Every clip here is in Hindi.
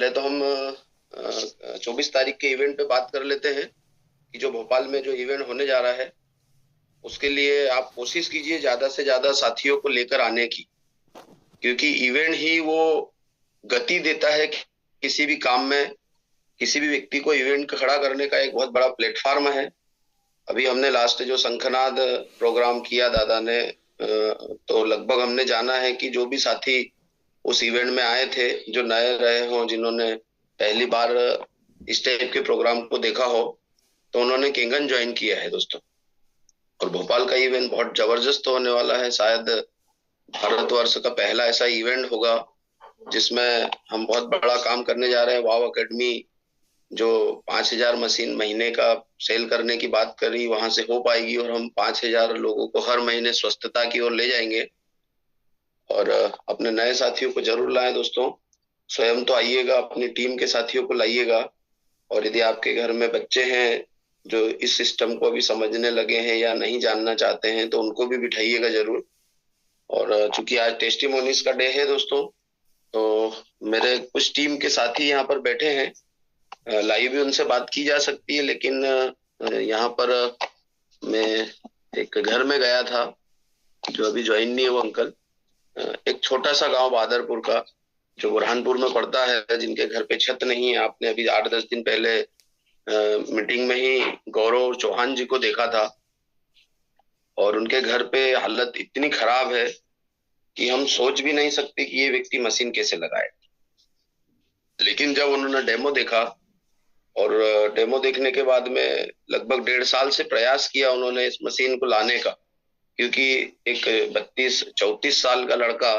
पहले तो हम 24 तारीख के इवेंट पे बात कर लेते हैं कि जो भोपाल में जो इवेंट होने जा रहा है उसके लिए आप कोशिश कीजिए ज्यादा से ज्यादा साथियों को लेकर आने की, क्योंकि इवेंट ही वो गति देता है कि किसी भी काम में। किसी भी व्यक्ति को इवेंट खड़ा करने का एक बहुत बड़ा प्लेटफॉर्म है। अभी हमने लास्ट जो शंखनाद प्रोग्राम किया दादा ने, तो लगभग हमने जाना है कि जो भी साथी उस इवेंट में आए थे, जो नए रहे हों, जिन्होंने पहली बार इस टाइप के प्रोग्राम को देखा हो, तो उन्होंने केंगन ज्वाइन किया है दोस्तों। और भोपाल का इवेंट बहुत जबरदस्त होने वाला है। शायद भारतवर्ष का पहला ऐसा इवेंट होगा जिसमें हम बहुत बड़ा काम करने जा रहे हैं। वाव एकेडमी जो 5,000 मशीन महीने का सेल करने की बात करी, वहां से हो पाएगी और हम 5,000 लोगों को हर महीने स्वस्थता की ओर ले जाएंगे। और अपने नए साथियों को जरूर लाएं दोस्तों। स्वयं तो आइएगा, अपनी टीम के साथियों को लाइएगा। और यदि आपके घर में बच्चे हैं जो इस सिस्टम को अभी समझने लगे हैं या नहीं जानना चाहते हैं, तो उनको भी बिठाइएगा जरूर। और चूंकि आज टेस्टिमोनीज का डे है दोस्तों, तो मेरे कुछ टीम के साथी यहाँ पर बैठे हैं। लाइव भी उनसे बात की जा सकती है, लेकिन यहाँ पर मैं एक घर में गया था, जो अभी ज्वाइन नहीं है वो अंकल। एक छोटा सा गांव बादरपुर का, जो बुरहानपुर में पड़ता है, जिनके घर पे छत नहीं है। आपने अभी 8-10 दिन पहले मीटिंग में ही गौरव चौहान जी को देखा था। और उनके घर पे हालत इतनी खराब है कि हम सोच भी नहीं सकते कि ये व्यक्ति मशीन कैसे लगाए। लेकिन जब उन्होंने डेमो देखा, और डेमो देखने के बाद में लगभग 1.5 साल से प्रयास किया उन्होंने इस मशीन को लाने का, क्योंकि एक 32-34 साल का लड़का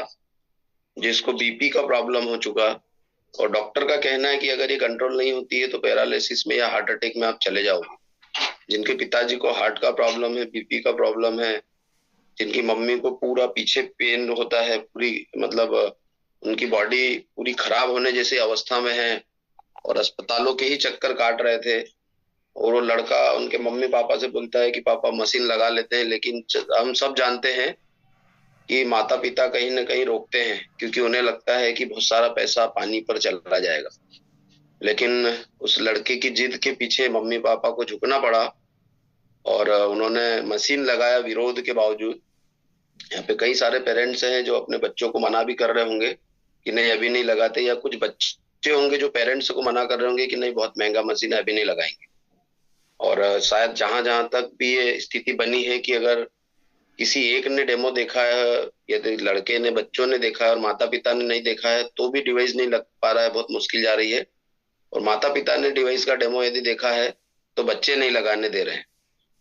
जिसको बीपी का प्रॉब्लम हो चुका, और डॉक्टर का कहना है कि अगर ये कंट्रोल नहीं होती है तो पैरालिसिस में या हार्ट अटैक में आप चले जाओगे। जिनके पिताजी को हार्ट का प्रॉब्लम है, बीपी का प्रॉब्लम है, जिनकी मम्मी को पूरा पीछे पेन होता है, पूरी मतलब उनकी बॉडी पूरी खराब होने जैसी अवस्था में है और अस्पतालों के ही चक्कर काट रहे थे। और वो लड़का उनके मम्मी पापा से बोलता है कि पापा मशीन लगा लेते हैं, लेकिन हम सब जानते हैं कि माता पिता कहीं ना कहीं रोकते हैं, क्योंकि उन्हें लगता है कि बहुत सारा पैसा पानी पर चला जाएगा। लेकिन उस लड़के की जिद के पीछे मम्मी पापा को झुकना पड़ा और उन्होंने मशीन लगाया विरोध के बावजूद। यहाँ पे कई सारे पेरेंट्स हैं जो अपने बच्चों को मना भी कर रहे होंगे कि नहीं अभी नहीं लगाते, या कुछ बच्चे होंगे जो पेरेंट्स को मना कर रहे होंगे कि नहीं बहुत महंगा मशीन है, अभी नहीं लगाएंगे। और शायद जहां जहां तक भी ये स्थिति बनी है कि अगर किसी एक ने डेमो देखा है, यदि लड़के ने बच्चों ने देखा है और माता पिता ने नहीं देखा है, तो भी डिवाइस नहीं लग पा रहा है, बहुत मुश्किल जा रही है। और माता पिता ने डिवाइस का डेमो यदि देखा है तो बच्चे नहीं लगाने दे रहे हैं।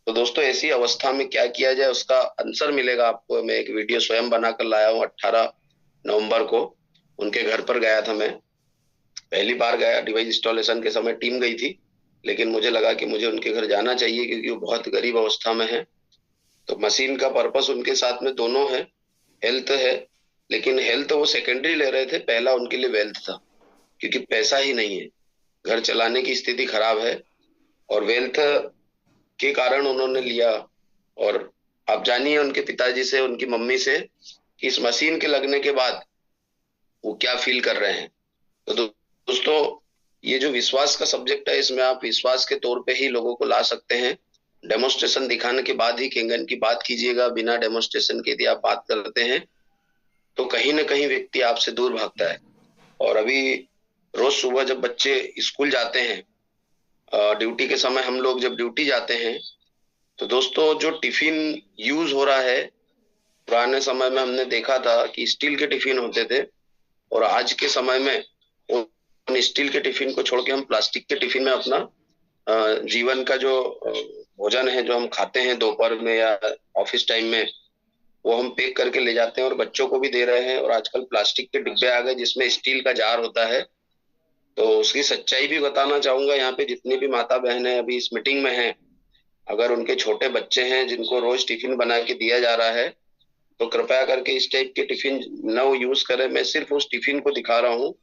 तो दोस्तों ऐसी अवस्था में क्या किया जाए, उसका आंसर मिलेगा आपको। मैं एक वीडियो स्वयं बनाकर लाया हूँ। 18 नवंबर को उनके घर पर गया था मैं। पहली बार गया, डिवाइस इंस्टॉलेशन के समय टीम गई थी, लेकिन मुझे लगा कि मुझे उनके घर जाना चाहिए क्योंकि वो बहुत गरीब अवस्था में है। तो मशीन का पर्पस उनके साथ में दोनों है, हेल्थ है। लेकिन हेल्थ वो सेकेंडरी ले रहे थे, पहला उनके लिए वेल्थ था, क्योंकि पैसा ही नहीं है, घर चलाने की स्थिति खराब है। और वेल्थ के कारण उन्होंने लिया। और आप जानिए उनके पिताजी से, उनकी मम्मी से, कि इस मशीन के लगने के बाद वो क्या फील कर रहे हैं। तो दोस्तों ये जो विश्वास का सब्जेक्ट है, इसमें आप विश्वास के तौर पे ही लोगों को ला सकते हैं। डेमोस्ट्रेशन दिखाने के बाद ही केंगन की बात कीजिएगा। बिना डेमोस्ट्रेशन के यदि आप बात करते हैं तो कहीं ना कहीं व्यक्ति आपसे दूर भागता है। और अभी रोज सुबह जब बच्चे स्कूल जाते हैं, ड्यूटी के समय हम लोग जब ड्यूटी जाते हैं, तो दोस्तों जो टिफिन यूज हो रहा है, पुराने समय में हमने देखा था कि स्टील के टिफिन होते थे, और आज के समय में उन स्टील के टिफिन को छोड़ के हम प्लास्टिक के टिफिन में अपना जीवन का जो भोजन है, जो हम खाते हैं दोपहर में या ऑफिस टाइम में, वो हम पैक करके ले जाते हैं और बच्चों को भी दे रहे हैं। और आजकल प्लास्टिक के डिब्बे आ गए जिसमें स्टील का जार होता है। तो उसकी सच्चाई भी बताना चाहूंगा। यहाँ पे जितनी भी माता बहनें अभी इस मीटिंग में हैं, अगर उनके छोटे बच्चे हैं जिनको रोज टिफिन बना के दिया जा रहा है, तो कृपया करके इस टाइप के टिफिन न यूज करें। मैं सिर्फ उस टिफिन को दिखा रहा हूँ,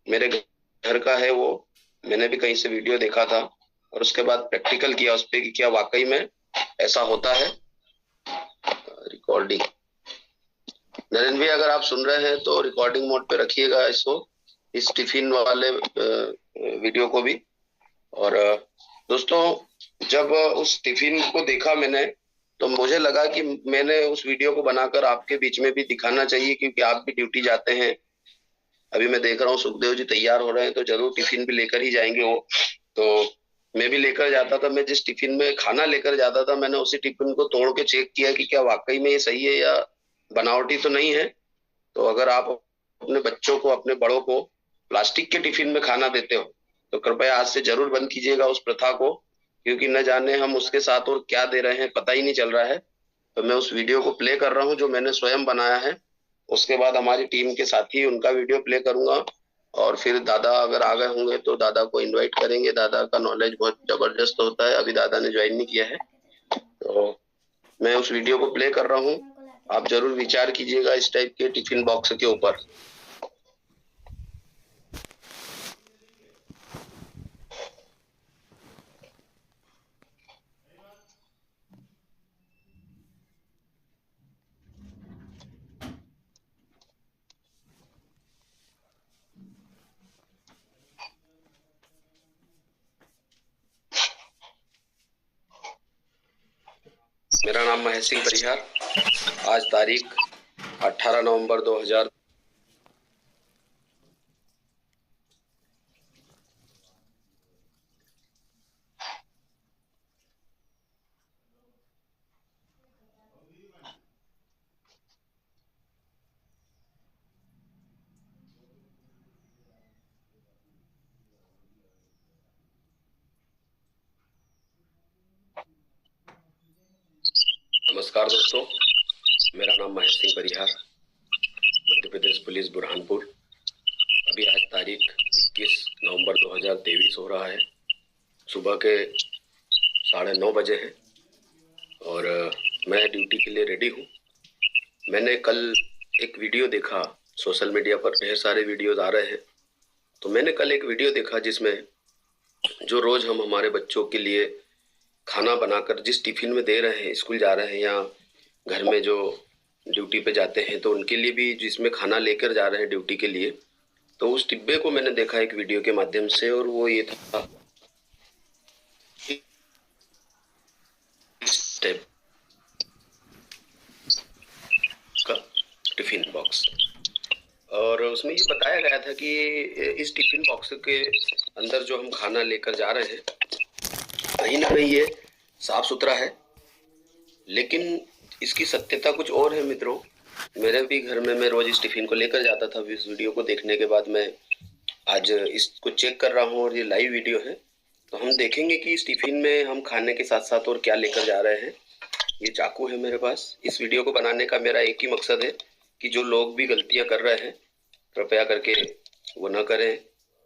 मेरे घर का है वो। मैंने भी कहीं से वीडियो देखा था और उसके बाद प्रैक्टिकल किया उस पे कि क्या वाकई में ऐसा होता है। रिकॉर्डिंग, नरेंद्र भाई अगर आप सुन रहे हैं तो रिकॉर्डिंग मोड पे रखिएगा इसको। इस टिफिन वाले वीडियो को भी। और दोस्तों, जब उस टिफिन को देखा मैंने, तो मुझे लगा कि मैंने उस वीडियो को बनाकर आपके बीच में भी दिखाना चाहिए, क्योंकि आप भी ड्यूटी जाते हैं। अभी मैं देख रहा हूँ सुखदेव जी तैयार हो रहे हैं, तो जरूर टिफिन भी लेकर ही जाएंगे वो। तो मैं भी लेकर जाता था। मैं जिस टिफिन में खाना लेकर जाता था, मैंने उसी टिफिन को तोड़ के चेक किया कि क्या वाकई में ये सही है या बनावटी तो नहीं है। तो अगर आप अपने बच्चों को, अपने बड़ों को प्लास्टिक के टिफिन में खाना देते हो, तो कृपया आज से जरूर बंद कीजिएगा उस प्रथा को, क्योंकि न जाने हम उसके साथ और क्या दे रहे हैं, पता ही नहीं चल रहा है। तो मैं उस वीडियो को प्ले कर रहा हूँ जो मैंने स्वयं बनाया है। उसके बाद हमारी टीम के साथी उनका वीडियो प्ले करूंगा, और फिर दादा अगर आ गए होंगे तो दादा को इनवाइट करेंगे। दादा का नॉलेज बहुत जबरदस्त होता है, अभी दादा ने ज्वाइन नहीं किया है। तो मैं उस वीडियो को प्ले कर रहा हूँ, आप जरूर विचार कीजिएगा इस टाइप के टिफिन बॉक्स के ऊपर। मेरा नाम महेश सिंह परिहार। आज तारीख 18 नवंबर 2000। नमस्कार दोस्तों, मेरा नाम महेश सिंह परिहार, मध्य प्रदेश पुलिस बुरहानपुर। अभी आज तारीख 21 नवंबर 2023 हो रहा है। सुबह के 9:30 बजे हैं और मैं ड्यूटी के लिए रेडी हूँ। मैंने कल एक वीडियो देखा, सोशल मीडिया पर ढेर सारे वीडियोज आ रहे हैं। तो मैंने कल एक वीडियो देखा जिसमें जो रोज हम हमारे बच्चों के लिए खाना बनाकर जिस टिफिन में दे रहे हैं, स्कूल जा रहे हैं या घर में जो ड्यूटी पे जाते हैं, तो उनके लिए भी जिसमें खाना लेकर जा रहे हैं ड्यूटी के लिए, तो उस डिब्बे को मैंने देखा एक वीडियो के माध्यम से, और वो ये था स्टेप का टिफिन बॉक्स। और उसमें ये बताया गया था कि इस टिफिन बॉक्स के अंदर जो हम खाना लेकर जा रहे हैं, कहीं ना कहीं ये साफ सुथरा है, लेकिन इसकी सत्यता कुछ और है मित्रों। मेरे भी घर में मैं रोज इस टिफिन को लेकर जाता था। इस वीडियो को देखने के बाद मैं आज इसको चेक कर रहा हूँ और ये लाइव वीडियो है। तो हम देखेंगे कि इस टिफिन में हम खाने के साथ साथ और क्या लेकर जा रहे हैं। ये चाकू है मेरे पास। इस वीडियो को बनाने का मेरा एक ही मकसद है कि जो लोग भी गलतियां कर रहे हैं, कृपया करके वो न करें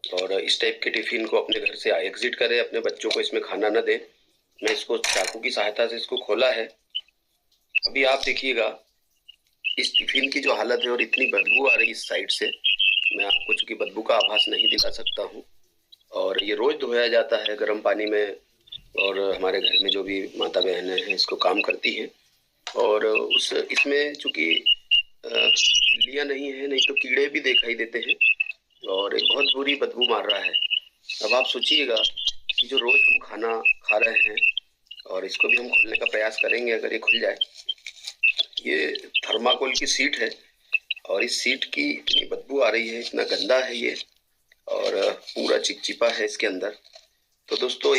और इस टाइप के टिफिन को अपने घर से एग्जिट करें, अपने बच्चों को इसमें खाना न दें। मैं इसको चाकू की सहायता से इसको खोला है। अभी आप देखिएगा इस टिफिन की जो हालत है, और इतनी बदबू आ रही इस साइड से, मैं आपको चूंकि बदबू का आभास नहीं दिला सकता हूँ। और ये रोज धोया जाता है गर्म पानी में, और हमारे घर में जो भी माता बहनें हैं इसको काम करती हैं। और उस इसमें चूंकि लिया नहीं है, नहीं तो कीड़े भी दिखाई देते हैं और एक बहुत बुरी बदबू मार रहा है। अब आप सोचिएगा कि जो रोज हम खाना खा रहे हैं, और इसको भी हम खोलने का प्रयास करेंगे अगर ये खुल जाए। ये थर्माकोल की सीट है और इस सीट की इतनी बदबू आ रही है, इतना गंदा है ये, और पूरा चिपचिपा है इसके अंदर। तो दोस्तों,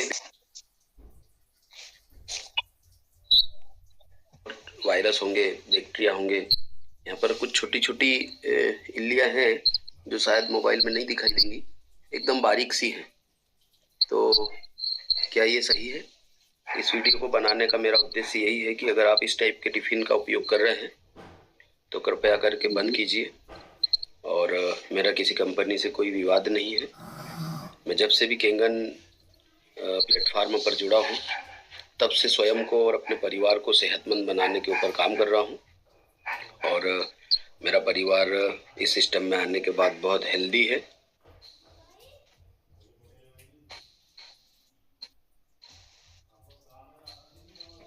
वायरस होंगे, बैक्टीरिया होंगे। यहाँ पर कुछ छोटी छोटी इल्लियाँ हैं जो शायद मोबाइल में नहीं दिखाई देंगी, एकदम बारीक सी है। तो क्या ये सही है? इस वीडियो को बनाने का मेरा उद्देश्य यही है कि अगर आप इस टाइप के टिफिन का उपयोग कर रहे हैं तो कृपया करके बंद कीजिए। और मेरा किसी कंपनी से कोई विवाद नहीं है। मैं जब से भी केंगन प्लेटफार्म पर जुड़ा हूँ, तब से स्वयं को और अपने परिवार को सेहतमंद बनाने के ऊपर काम कर रहा हूँ। और मेरा परिवार इस सिस्टम में आने के बाद बहुत हेल्दी है।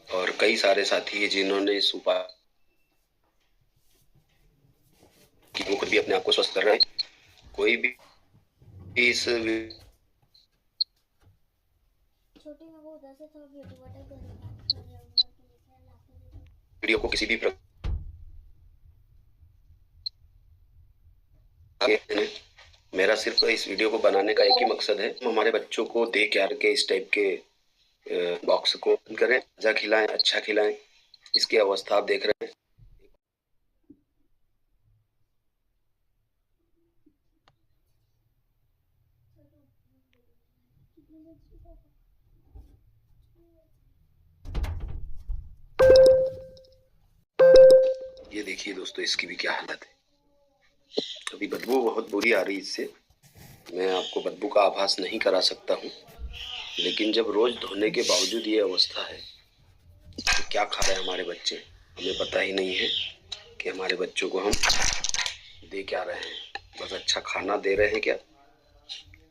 और कई सारे साथी हैं जिन्होंने इस उपाय कि वो खुद भी अपने आप को स्वस्थ कर रहे हैं। कोई भी इस वीडियो को किसी भी प्रकार, मेरा सिर्फ इस वीडियो को बनाने का एक ही मकसद है, हम हमारे बच्चों को दे क्यार के इस टाइप के बॉक्स को बंद करें, अच्छा खिलाएं, अच्छा खिलाएं। इसकी अवस्था आप देख रहे हैं। ये देखिए दोस्तों, इसकी भी क्या हालत है। अभी बदबू बहुत बुरी आ रही है इससे, मैं आपको बदबू का आभास नहीं करा सकता हूँ, लेकिन जब रोज धोने के बावजूद ये अवस्था है तो क्या खा रहे हैं हमारे बच्चे, हमें पता ही नहीं है कि हमारे बच्चों को हम दे क्या रहे हैं। बस अच्छा खाना दे रहे हैं क्या?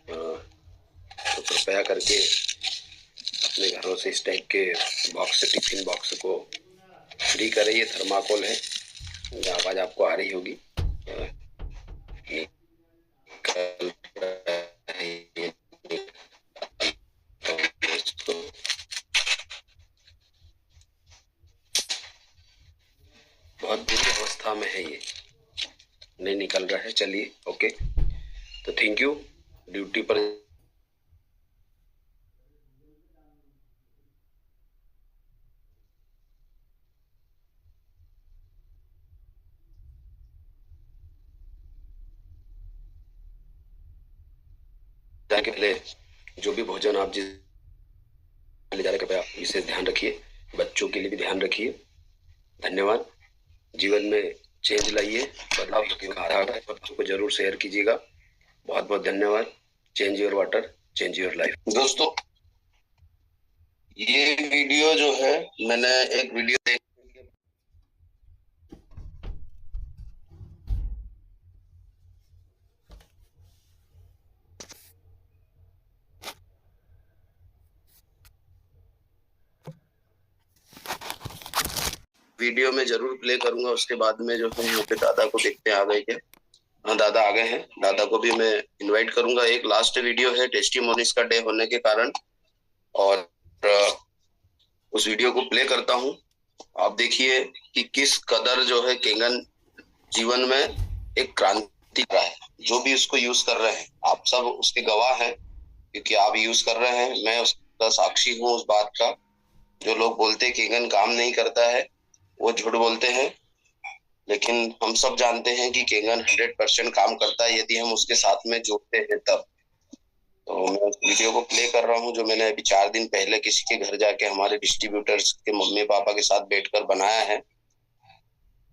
तो कृपया करके अपने घरों से इस टाइप के बॉक्स, टिफिन बॉक्स को फ्री करें। ये थर्माकोल है, आवाज आपको आ रही होगी। बहुत बुरी अवस्था में है, ये नहीं निकल रहा है। चलिए ओके, तो थैंक यू। ड्यूटी पर जाने के पहले जो भी भोजन आप जिस ले जा रहे, कृपया इसे ध्यान रखिए, बच्चों के लिए भी ध्यान रखिए। धन्यवाद। जीवन में चेंज लाइए, बदलाव बच्चों को जरूर शेयर कीजिएगा। बहुत बहुत धन्यवाद। Change your water, change your life. दोस्तों, ये वीडियो जो है, मैंने एक वीडियो में जरूर प्ले करूंगा। उसके बाद में जो है यहाँ पे दादा को देखते आ गए क्या? हाँ, दादा आ गए हैं। दादा को भी मैं इनवाइट करूंगा। एक लास्ट वीडियो है टेस्टिमोनीज का डे होने के कारण, और उस वीडियो को प्ले करता हूँ। आप देखिए कि किस कदर जो है केंगन जीवन में एक क्रांति रहा है। जो भी उसको यूज कर रहे हैं, आप सब उसके गवाह हैं, क्योंकि आप यूज कर रहे हैं। मैं उसका साक्षी हूँ उस बात का। जो लोग बोलते हैं केंगन काम नहीं करता है, वो झूठ बोलते हैं। लेकिन हम सब जानते हैं कि केंगन 100% काम करता है, यदि हम उसके साथ में जुड़ते हैं तब। तो मैं उस वीडियो को प्ले कर रहा हूँ, जो मैंने अभी 4 दिन पहले किसी के घर जाके हमारे डिस्ट्रीब्यूटर्स के मम्मी पापा के साथ बैठकर बनाया है,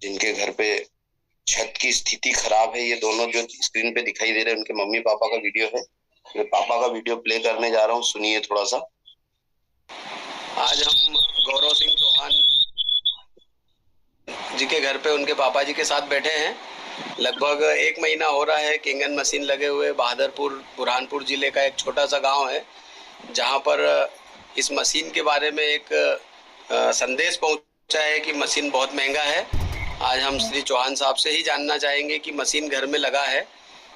जिनके घर पे छत की स्थिति खराब है। ये दोनों जो स्क्रीन पे दिखाई दे रहे हैं, उनके मम्मी पापा का वीडियो है। मैं पापा का वीडियो प्ले करने जा रहा हूँ, सुनिए थोड़ा सा। आज हम गौरव सिंह चौहान जी के घर पे उनके पापा जी के साथ बैठे हैं। लगभग 1 महीना हो रहा है केंगन मशीन लगे हुए। बहादुरपुर, बुरहानपुर जिले का एक छोटा सा गांव है, जहां पर इस मशीन के बारे में एक संदेश पहुंचा है कि मशीन बहुत महंगा है। आज हम श्री चौहान साहब से ही जानना चाहेंगे कि मशीन घर में लगा है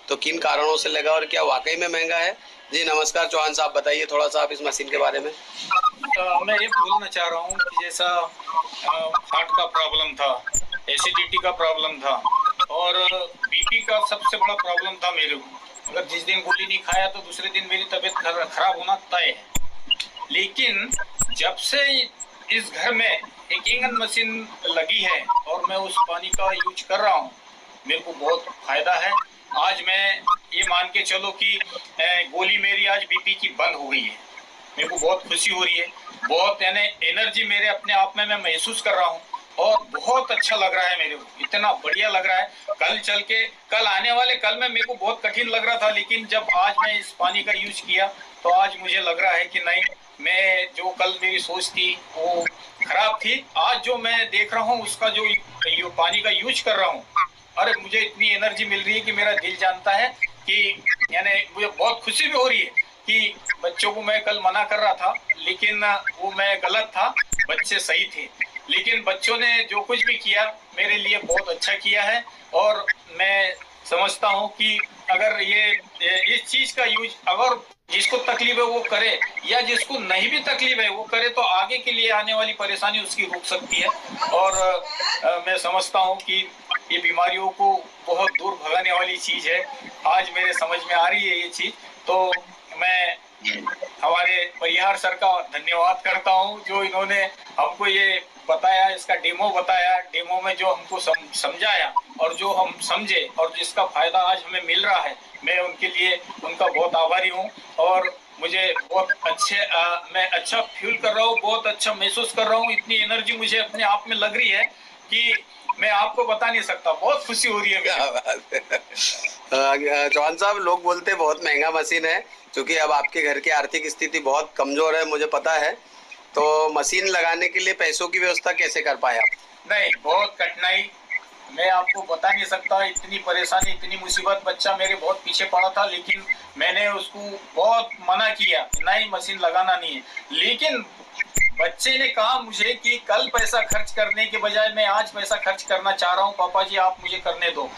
तो किन कारणों से लगा और क्या वाकई में महंगा है। जी नमस्कार चौहान साहब, बताइए थोड़ा सा आप इस मशीन के बारे में। मैं ये बोलना चाह रहा हूँ कि जैसा हार्ट का प्रॉब्लम था, एसिडिटी का प्रॉब्लम था और बीपी का सबसे बड़ा प्रॉब्लम था मेरे को। अगर जिस दिन गोली नहीं खाया तो दूसरे दिन मेरी तबीयत खराब होना तय है। लेकिन जब से इस घर में एक केंगन मशीन लगी है और मैं उस पानी का यूज कर रहा हूँ, मेरे को बहुत फायदा है। आज मैं ये मान के चलो कि गोली मेरी आज बीपी की बंद हो गई है। मेरे को बहुत खुशी हो रही है, बहुत यानी एनर्जी मेरे अपने आप में मैं महसूस कर रहा हूँ और बहुत अच्छा लग रहा है मेरे को, इतना बढ़िया लग रहा है। कल आने वाले कल में मेरे को बहुत कठिन लग रहा था, लेकिन जब आज मैं इस पानी का यूज किया तो आज मुझे लग रहा है कि नहीं, मैं जो कल मेरी सोच थी वो खराब थी, आज जो मैं देख रहा हूँ उसका जो पानी का यूज कर रहा हूँ, अरे मुझे इतनी एनर्जी मिल रही है कि मेरा दिल जानता है कि यानी मुझे बहुत खुशी भी हो रही है कि बच्चों को मैं कल मना कर रहा था, लेकिन वो मैं गलत था, बच्चे सही थे। लेकिन बच्चों ने जो कुछ भी किया मेरे लिए बहुत अच्छा किया है और मैं समझता हूँ कि अगर ये इस चीज का यूज अगर जिसको तकलीफ है वो करे, या जिसको नहीं भी तकलीफ है वो करे, तो आगे के लिए आने वाली परेशानी उसकी रुक सकती है। और मैं समझता हूँ कि ये बीमारियों को बहुत दूर भगाने वाली चीज है। आज मेरे समझ में आ रही है ये चीज। तो मैं हमारे परिहार सर का धन्यवाद करता हूँ, जो इन्होंने हमको ये बताया, इसका डेमो बताया, डेमो में जो हमको समझाया और जो हम समझे और जिसका फायदा आज हमें मिल रहा है, मैं उनके लिए उनका बहुत आभारी हूँ। और मुझे बहुत मैं अच्छा फील कर रहा हूँ, बहुत अच्छा महसूस कर रहा हूँ। इतनी एनर्जी मुझे अपने आप में लग रही है कि मैं आपको बता नहीं सकता, बहुत खुशी हो रही है मुझे। चौहान साहब, लोग बोलते बहुत महंगा मशीन है, क्योंकि अब आपके घर की आर्थिक स्थिति बहुत कमजोर है, मुझे पता है। तो मशीन लगाने के लिए पैसों की व्यवस्था कैसे कर पाए आप? नहीं, बहुत कठिनाई, मैं आपको बता नहीं सकता। इतनी परेशानी, इतनी मुसीबत, बच्चा मेरे बहुत पीछे पड़ा था, लेकिन मैंने उसको बहुत मना किया, नहीं मशीन लगाना नहीं है। लेकिन बच्चे ने कहा मुझे कि कल पैसा खर्च करने के बजाय मैं आज पैसा खर्च करना चाह रहा हूँ, पापा जी आप मुझे करने दो।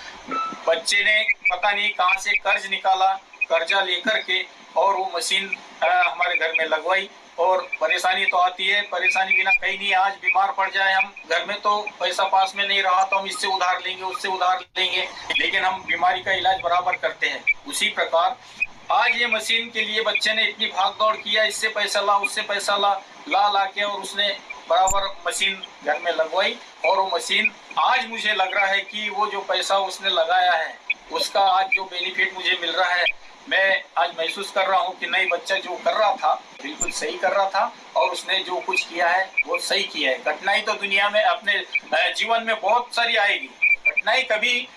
बच्चे ने पता नहीं कहाँ से कर्ज निकाला, कर्जा लेकर के, और वो मशीन हमारे घर में लगवाई। और परेशानी तो आती है, परेशानी बिना कहीं नहीं। आज बीमार पड़ जाए हम घर में, तो पैसा पास में नहीं रहा तो हम इससे उधार लेंगे, उससे उधार लेंगे, लेकिन हम बीमारी का इलाज बराबर करते हैं। उसी प्रकार आज ये मशीन के लिए बच्चे ने इतनी भाग दौड़ किया, इससे पैसा ला, उससे पैसा ला के, और उसने बराबर मशीन घर में लगवाई। और वो मशीन आज मुझे लग रहा है कि वो जो पैसा उसने लगाया है उसका आज जो बेनिफिट मुझे मिल रहा है, मैं आज महसूस कर रहा हूँ कि नहीं, बच्चा जो कर रहा था बिल्कुल सही कर रहा था, और उसने जो कुछ किया है वो सही किया है। कठिनाई तो दुनिया में अपने जीवन में बहुत सारी आएगी, कठिनाई कभी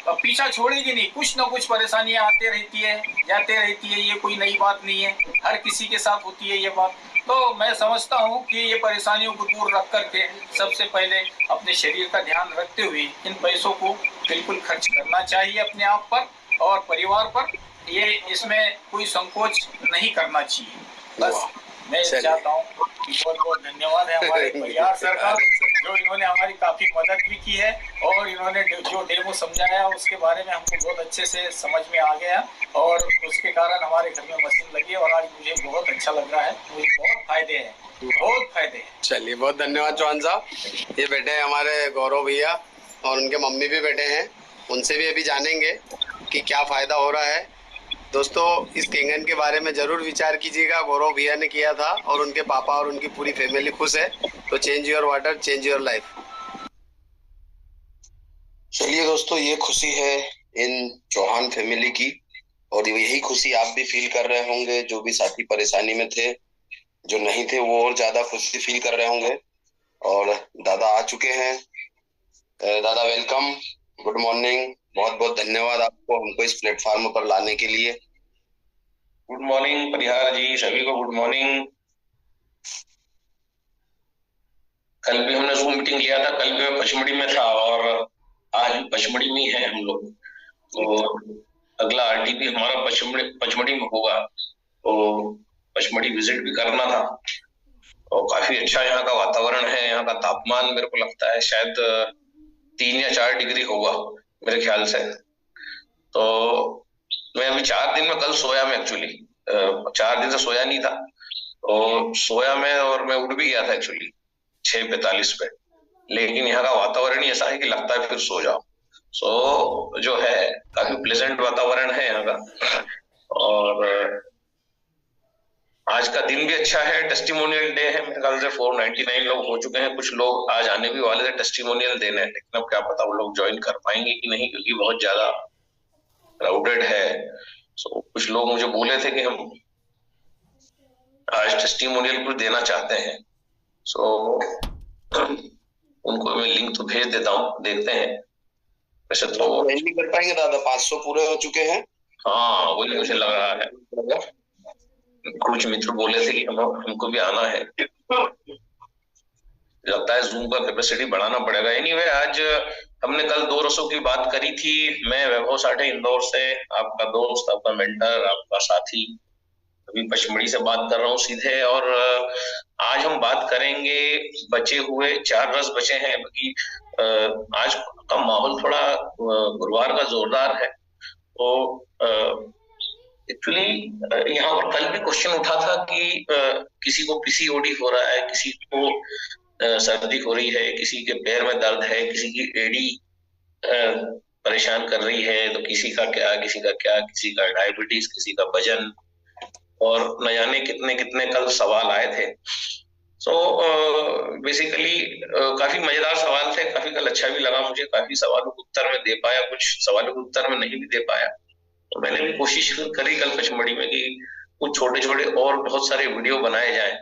पीछा छोड़ेगी नहीं, कुछ ना कुछ परेशानियां आते रहती है, जाते रहती है, ये कोई नई बात नहीं है, हर किसी के साथ होती है ये बात। तो मैं समझता हूँ कि ये परेशानियों को दूर रख करके सबसे पहले अपने शरीर का ध्यान रखते हुए इन पैसों को बिल्कुल खर्च करना चाहिए अपने आप पर और परिवार पर। ये इसमें कोई संकोच नहीं करना चाहिए। बस मैं चाहता हूँ कि बहुत बहुत धन्यवाद है हमारे परिहार सर का, जो इन्होंने हमारी काफी मदद भी की है, और इन्होंने जो डेमो समझाया उसके बारे में हमको बहुत अच्छे से समझ में आ गया, और उसके कारण हमारे घर में मशीन लगी, और आज मुझे बहुत अच्छा लग रहा है। मुझे बहुत फायदे हैं, बहुत फायदे हैं। चलिए, बहुत धन्यवाद चौहान साहब। ये बैठे हैं हमारे गौरव भैया, और उनके मम्मी भी बैठे हैं, उनसे भी अभी जानेंगे कि क्या फायदा हो रहा है। दोस्तों, इस केंगन के बारे में जरूर विचार कीजिएगा। गौरव भैया ने किया था और उनके पापा और उनकी पूरी फैमिली खुश है। तो change your water, change your life. चलिए दोस्तों, ये खुशी है इन चौहान फैमिली की, और यही खुशी आप भी फील कर रहे होंगे। जो भी साथी परेशानी में थे, जो नहीं थे, वो और ज्यादा खुशी फील कर रहे होंगे। और दादा आ चुके हैं। दादा वेलकम, गुड मॉर्निंग। बहुत बहुत धन्यवाद आपको हमको इस प्लेटफॉर्म पर लाने के लिए। गुड मॉर्निंग परिहार जी, सभी को गुड मॉर्निंग। कल भी हमने जूम मीटिंग लिया था, कल भी मैं पचमढ़ी में था और आज पचमढ़ी में है हम लोग। तो अगला आरटीपी हमारा पचमढ़ी में होगा, तो पचमढ़ी विजिट भी करना था। और काफी अच्छा यहाँ का वातावरण है। यहाँ का तापमान मेरे को लगता है शायद 3 या 4 डिग्री होगा मेरे ख्याल से। तो मैं अभी 4 दिन में, कल सोया मैं एक्चुअली 4 दिन से सोया नहीं था, तो सोया मैं और मैं उठ भी गया था एक्चुअली 6:45 पे। लेकिन यहाँ का वातावरण ही ऐसा है कि लगता है फिर सो जाओ। सो जो है काफी प्लेजेंट वातावरण है यहाँ का। और आज का दिन भी अच्छा है, टेस्टिमोनियल डे है। मेरे ख्याल से 499 लोग हो चुके हैं। कुछ लोग आज आने भी वाले थे टेस्टिमोनियल देने, लेकिन अब क्या पता वो लोग ज्वाइन कर पाएंगे कि नहीं, क्योंकि बहुत ज्यादा क्राउडेड है। सो कुछ लोग मुझे बोले थे कि हम आज टेस्टिमोनियल कुछ देना चाहते हैं। सो उनको मैं लिंक तो भेज देता हूँ, देखते हैं। वैसे तो नहीं कर पाएंगे दादा, 500 पूरे हो चुके हैं। हाँ, वही मुझे लग रहा है। कुछ मित्र बोले थे कि हमको भी आना है। लगता है जूम का कैपेसिटी बढ़ाना पड़ेगा। एनीवे, आज हमने कल 2 रसों की बात करी थी। मैं वैभव साठे इंदौर से, आपका दोस्त, आपका मेंटर, आपका साथी, अभी पचमढ़ी से बात कर रहा हूँ सीधे। और आज हम बात करेंगे, बचे हुए 4 रस बचे हैं क्योंकि आज का माहौल थोड़ा गुरुवार का जोरदार है। तो एक्चुअली यहाँ पर कल भी क्वेश्चन उठा था कि किसी को पीसीओडी हो रहा है, किसी को सर्दी हो रही है, किसी के पैर में दर्द है, किसी की एडी परेशान कर रही है, तो किसी का क्या, किसी का क्या, किसी का डायबिटीज, किसी का वजन, और न जाने कितने कितने कल सवाल आए थे। सो बेसिकली काफी मजेदार सवाल थे, काफी कल अच्छा भी लगा मुझे, काफी सवालों के उत्तर में दे पाया, कुछ सवालों के उत्तर में नहीं भी दे पाया। तो मैंने भी कोशिश करी कल पचमढ़ी में कि कुछ छोटे छोटे और बहुत सारे वीडियो बनाए जाएं,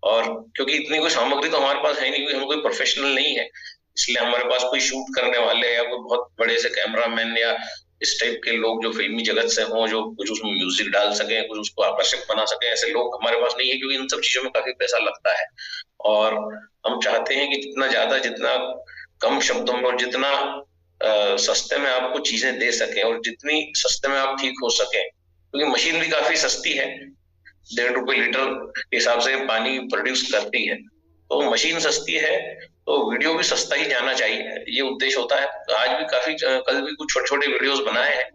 और क्योंकि इतनी कोई सामग्री तो हमारे पास है नहीं, क्योंकि हम कोई प्रोफेशनल नहीं है, इसलिए हमारे पास कोई शूट करने वाले या कोई बहुत बड़े से कैमरामैन या इस टाइप के लोग जो फिल्मी जगत से हों, जो कुछ उसमें म्यूजिक डाल सके, कुछ उसको आकर्षक बना सके, ऐसे लोग हमारे पास नहीं है, क्योंकि इन सब चीजों में काफी पैसा लगता है। और हम चाहते हैं कि जितना ज्यादा, जितना कम शब्दों में और जितना सस्ते में आपको चीजें दे सके, और जितनी सस्ते में आप ठीक हो सके, क्योंकि मशीन भी काफी सस्ती है, 1.5 रुपए लीटर के हिसाब से पानी प्रोड्यूस करती है, तो मशीन सस्ती है, तो वीडियो भी सस्ता ही जाना चाहिए, ये उद्देश्य होता है। आज भी काफी, कल भी कुछ छोटे छोटे वीडियोस बनाए हैं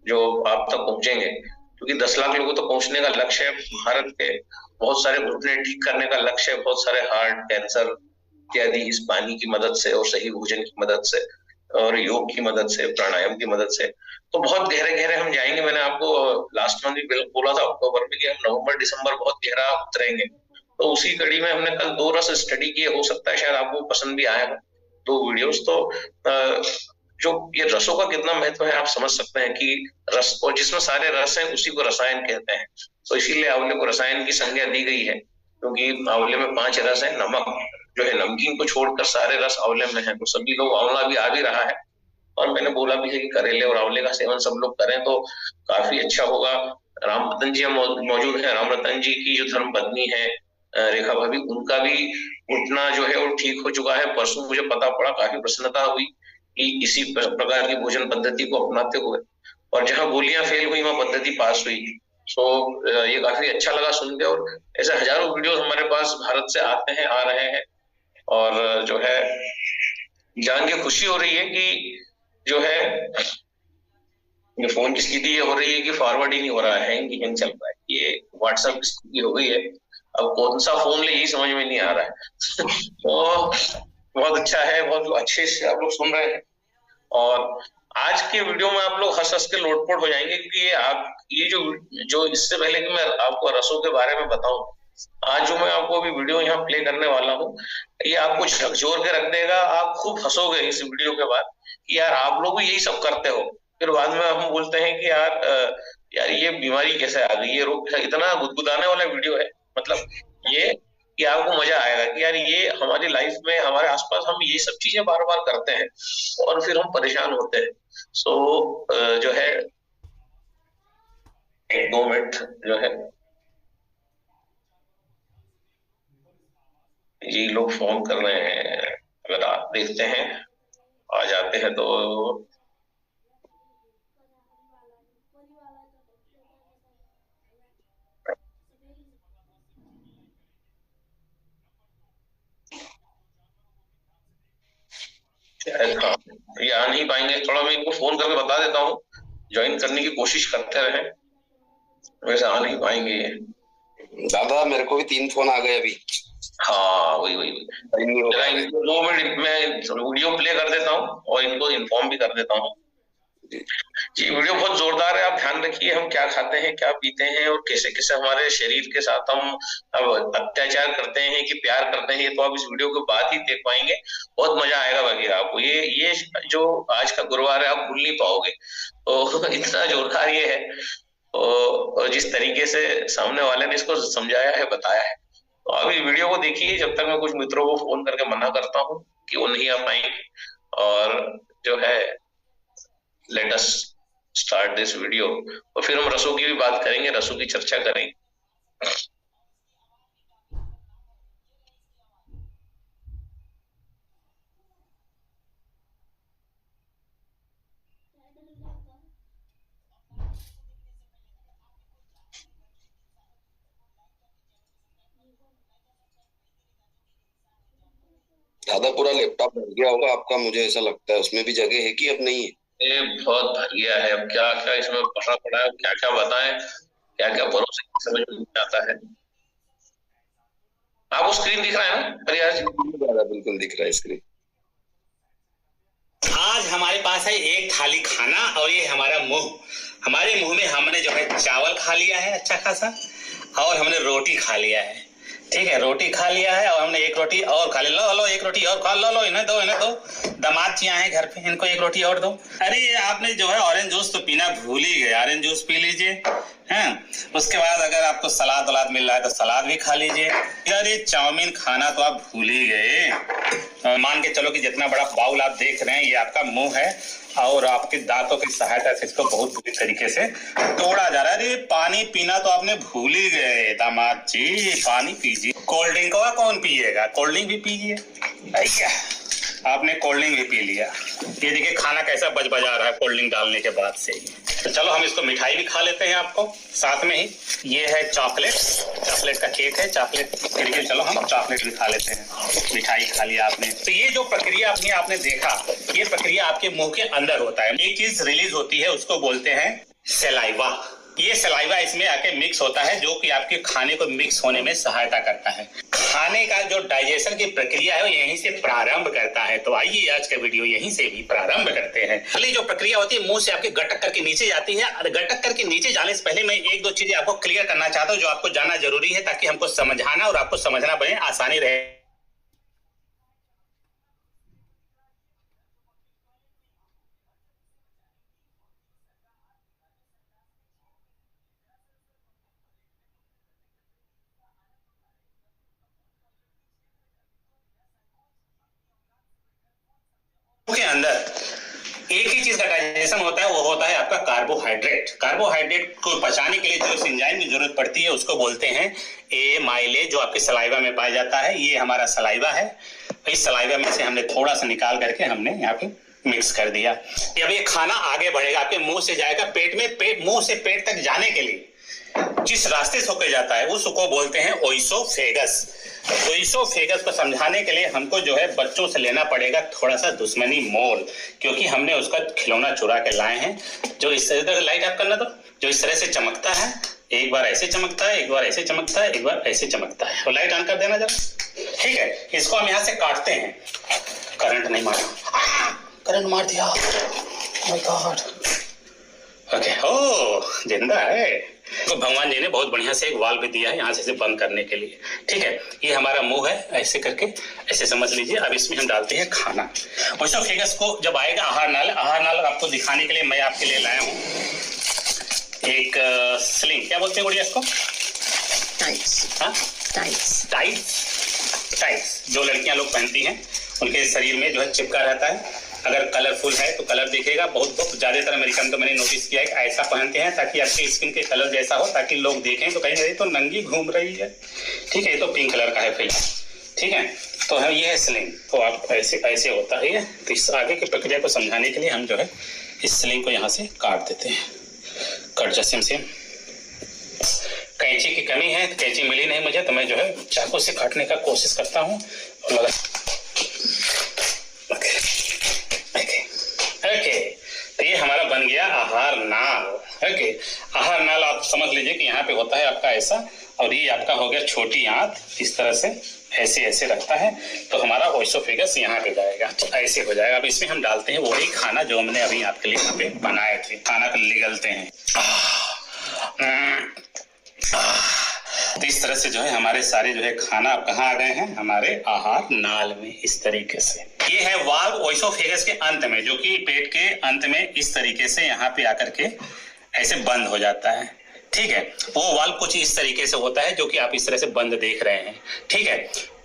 जो आप तक पहुंचेंगे, क्योंकि 10 लाख लोगों तक पहुंचने का लक्ष्य है भारत के, बहुत सारे घुटने ठीक करने का लक्ष्य है, बहुत सारे हार्ट, कैंसर इत्यादि इस पानी की मदद से, और सही भोजन की मदद से, और योग की मदद से, प्राणायाम की मदद से, तो बहुत गहरे गहरे हम जाएंगे। मैंने आपको लास्ट मंथ भी बोला था अक्टूबर में कि हम नवंबर दिसंबर बहुत गहरा उतरेंगे, तो उसी कड़ी में हमने कल 2 रस स्टडी किए, हो सकता है शायद आपको पसंद भी आए 2 वीडियोस। तो जो ये रसों का कितना महत्व है आप समझ सकते हैं कि रस, और जिसमें सारे रस हैं उसी को रसायन कहते हैं, तो इसीलिए आंवले को रसायन की संज्ञा दी गई है, क्योंकि आंवले में 5 रस है। नमक जो है, नमकीन को छोड़कर सारे रस आंवले में है, तो सभी लोग, आंवला भी आ भी रहा है, और मैंने बोला भी है कि करेले और आंवले का सेवन सब लोग करें तो काफी अच्छा होगा। राम रतन जी मौजूद है, राम रतन जी की जो धर्म पत्नी है रेखा भाभी, उनका भी घुटना जो है वो ठीक हो चुका है, परसों मुझे पता पड़ा, काफी प्रसन्नता हुई कि इसी प्रकार की भोजन पद्धति को अपनाते हुए, और जहाँ गोलियां फेल हुई वहां पद्धति पास हुई। सो ये काफी अच्छा लगा सुन के, और ऐसे हजारों वीडियोस हमारे पास भारत से आते हैं, आ रहे हैं, और जो है जान के खुशी हो रही है कि जो है ये फोन की स्थिति ये हो रही है कि फॉरवर्ड ही नहीं हो रहा है, हैंग चल रहा है, ये व्हाट्सएप की स्थिति हो गई है। अब कौन सा फोन ले यही समझ में नहीं आ रहा है। तो बहुत अच्छा है, बहुत अच्छे से आप लोग सुन रहे हैं, और आज के वीडियो में आप लोग हंस हंस के लोटपोट हो जाएंगे, क्योंकि ये जो इससे पहले कि मैं आपको रसों के बारे में बताऊं, आज जो मैं आपको अभी वीडियो यहाँ प्ले करने वाला हूँ, ये आपको झकझोर के रख देगा, आप खूब हंसोगे इस वीडियो के बाद कि यार आप लोग भी यही सब करते हो। फिर बाद में हम बोलते हैं कि यार ये बीमारी कैसे आ गई, ये रोग, इतना गुदगुदाने वाला वीडियो है, मतलब ये कि आपको मजा आएगा कि यार ये हमारी लाइफ में, हमारे आसपास हम ये सब चीजें बार बार करते हैं, और फिर हम परेशान होते हैं। सो जो है 1-2 मिनट जो है, ये लोग फोन कर रहे हैं, अगर आप देखते हैं आ जाते हैं तो हाँ, ये आ नहीं पाएंगे, थोड़ा मैं इनको फोन करके बता देता हूँ, ज्वाइन करने की कोशिश करते रहे, वैसे आ नहीं पाएंगे ये। दादा मेरे को भी 3 फोन आ गए अभी। हाँ वही 2 मिनट में वीडियो प्ले कर देता हूँ और इनको इन्फॉर्म भी कर देता हूँ। जी वीडियो बहुत जोरदार है, आप ध्यान रखिए हम क्या खाते हैं, क्या पीते हैं, और कैसे कैसे हमारे शरीर के साथ हम अब अत्याचार करते हैं कि प्यार करते हैं, तो आप इस वीडियो के बाद ही देख पाएंगे, बहुत मजा आएगा बाकी आपको। ये जो आज का गुरुवार है आप भूल नहीं पाओगे, तो इतना जोरदार ये है, और जिस तरीके से सामने वाले ने इसको समझाया है, बताया है, तो अभी वीडियो को देखिए, जब तक मैं कुछ मित्रों को फोन करके मना करता हूँ कि वो नहीं आ पाएंगे, और जो है let us start this video, और फिर हम रसों की भी बात करेंगे, रसों की चर्चा करेंगे। दादा पूरा लैपटॉप भर गया होगा आपका, मुझे ऐसा लगता है। उसमें भी जगह है कि अब नहीं है? ये बहुत भर गया है। अब क्या क्या इसमें भरा पड़ा है, क्या क्या बताएं, क्या क्या भरोसे, समझ में नहीं आता है। आपको स्क्रीन दिख रहा है ना परिहार जी? बिल्कुल दिख रहा है स्क्रीन। आज हमारे पास है एक थाली खाना और ये हमारा मुंह। हमारे मुंह में हमने जो है चावल खा लिया है अच्छा खासा, और हमने रोटी खा लिया है। ठीक है, रोटी खा लिया है और हमने एक रोटी और खा ली। लो लो एक रोटी और खा लो, इन्हें दो, इन्हें दो। दामाद जी आए हैं घर पे, इनको एक रोटी और दो। अरे ये आपने जो है ऑरेंज जूस तो पीना भूल ही गए, ऑरेंज जूस पी लीजिए। हैं, उसके बाद अगर आपको सलाद वलाद मिल रहा है तो सलाद भी खा लीजिए। यार ये चाउमीन खाना तो आप भूल ही गए। मान के चलो कि जितना बड़ा बाउल आप देख रहे हैं ये आपका मुंह है और आपके दांतों की सहायता से इसको बहुत बुरी तरीके से तोड़ा जा रहा है। अरे पानी पीना तो आपने भूल ही गए दामाद जी, पानी पीजिए। कोल्ड ड्रिंक का कौन पिएगा, कोल्ड ड्रिंक भी पीजिए। भैया आपने कोल्ड ड्रिंक भी पी लिया। ये देखिए खाना कैसा बज बजा रहा है कोल्ड ड्रिंक डालने के बाद से। तो चलो हम इसको मिठाई भी खा लेते हैं आपको साथ में ही। ये है चॉकलेट, चॉकलेट का केक है, चॉकलेट के लिए चलो हम चॉकलेट भी खा लेते हैं। मिठाई खा लिया आपने, तो ये जो प्रक्रिया आपने देखा, ये प्रक्रिया आपके मुंह के अंदर होता है। एक चीज रिलीज होती है उसको बोलते हैं सलाइवा। ये सलाइवा इसमें आके मिक्स होता है जो कि आपके खाने को मिक्स होने में सहायता करता है। खाने का जो डाइजेशन की प्रक्रिया है वो यहीं से प्रारंभ करता है। तो आइए आज का वीडियो यहीं से भी प्रारंभ करते हैं। पहले जो प्रक्रिया होती है मुंह से आपके गटक करके नीचे जाती है। गटक करके नीचे जाने से पहले मैं एक दो चीजें आपको क्लियर करना चाहता हूँ जो आपको जानना जरूरी है ताकि हमको समझाना और आपको समझना बने आसानी रहे। के अंदर एक ही चीज का डाइजेशन होता है, वो होता है आपका कार्बोहाइड्रेट। कार्बोहाइड्रेट को पचाने के लिए जो एंजाइम की जरूरत पड़ती है उसको बोलते हैं एमाइलेज, जो आपके सलाइवा में पाया जाता है। ये हमारा सलाइवा है, इस सलाइवा में से हमने थोड़ा सा निकाल करके हमने यहाँ पे मिक्स कर दिया। अब ये खाना आगे बढ़ेगा, आपके मुंह से जाएगा पेट में, मुंह से पेट तक जाने के लिए जिस रास्ते से होकर जाता है उसको बोलते हैं ओइसोफेगस। ओइसोफेगस को समझाने के लिए हमको जो है बच्चों से लेना पड़ेगा थोड़ा सा दुश्मनी मोल, क्योंकि हमने उसका खिलौना चुरा के लाए हैं जो इस तरह लाइट आप करना, तो जो इस तरह से चमकता है, एक बार ऐसे चमकता है, एक बार ऐसे चमकता है, एक बार ऐसे चमकता है। तो लाइट ऑन कर देना जरा। ठीक है, इसको हम यहाँ से काटते हैं। करंट नहीं मारा, करंट मार दिया। My God. ओके, ओ जिंदा है। तो भगवान जी ने बहुत बढ़िया से एक वाल्व भी दिया है यहाँ से इसे बंद करने के लिए। ठीक है, ये हमारा मुंह है, ऐसे करके ऐसे समझ लीजिए। अब इसमें हम डालते हैं खाना। ओइसोफेगस को जब आएगा आहार नाल, आहार नाल आपको दिखाने के लिए मैं आपके लिए लाया हूँ एक स्लिंग, क्या बोलते हैं गुड़िया इसको? टाइट्स। हाँ, टाइट्स। टाइट्स, टाइट्स जो लड़कियां लोग पहनती हैं उनके शरीर में जो है चिपका रहता है। अगर कलरफुल है तो कलर दिखेगा। बहुत ज्यादातर अमेरिकन तो मैंने नोटिस किया है कि ऐसा पहनते हैं ताकि आपके स्किन के कलर जैसा हो, ताकि लोग देखें तो कहीं तो नंगी घूम रही है। ठीक है, ये तो पिंक कलर का है फिलहाल। ठीक है, तो है ये है स्लिंग। तो आप ऐसे ऐसे होता है। तो इस आगे की प्रक्रिया को समझाने के लिए हम जो है इस स्लिंग को यहाँ से काट देते हैं। कट जैसे से कैंची की कमी है, कैंची मिली नहीं मुझे, तो मैं जो है चाकू से काटने का कोशिश करता हूँ। ओके, तो ये हमारा बन गया आहार नाल। ओके, आहार नाल आप समझ लीजिए कि यहाँ पे होता है आपका ऐसा, और ये आपका हो गया छोटी आंत, इस तरह से ऐसे ऐसे रखता है। तो हमारा ओइसोफेगस यहाँ पे जाएगा, ऐसे हो जाएगा। अब इसमें हम डालते हैं वही खाना जो हमने अभी आपके लिए यहाँ पे बनाए थे। खाना को निगलते हैं। तो इस तरह से जो है हमारे सारे जो है खाना कहाँ आ गए हैं, हमारे आहार नाल में। इस तरीके से ये है वाल्व ओइसोफेगस के अंत में, जो कि पेट के अंत में इस तरीके से यहाँ पे आकर के ऐसे बंद हो जाता है। ठीक है, वो वाल्व कुछ इस तरीके से होता है जो कि आप इस तरह से बंद देख रहे हैं। ठीक है,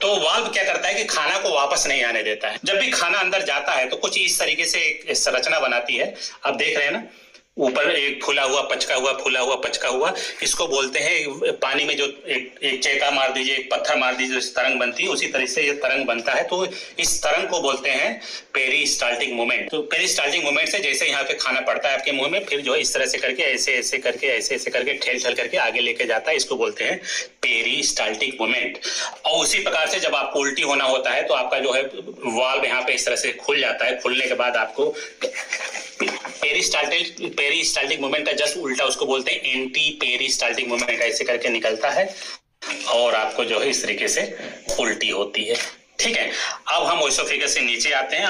तो वाल्व क्या करता है कि खाना को वापस नहीं आने देता है। जब भी खाना अंदर जाता है तो कुछ इस तरीके से एक संरचना बनाती है, आप देख रहे हैं ना, ऊपर एक फूला हुआ पचका हुआ, फूला हुआ पचका हुआ, इसको बोलते हैं पानी में जो एक चेका मार दीजिए, एक पत्थर मार दीजिए, इस तरंग बनती है, उसी तरह से ये तरंग बनता है। तो इस तरंग को बोलते हैं पेरिस्टाल्टिक मूवमेंट। तो पेरिस्टाल्टिक मूवमेंट से जैसे यहाँ पे खाना पड़ता है आपके मुंह में, फिर जो है इस तरह से करके ऐसे ऐसे करके ऐसे ऐसे करके ठेल करके आगे लेके जाता है, इसको बोलते हैं पेरिस्टाल्टिक मूवमेंट। और उसी प्रकार से जब आपको उल्टी होना होता है तो आपका जो है वाल्व यहाँ पे इस तरह से खुल जाता है। खुलने के बाद आपको पेरिस्टाल्टिक मूवमेंट का जस्ट उल्टा उसको बोलते हैं एंटी पेरिस्टाल्टिक मूवमेंट, ऐसे करके निकलता है और आपको जो है इस तरीके से उल्टी होती है। ठीक है, अब हम ओएसोफेगस से नीचे आते हैं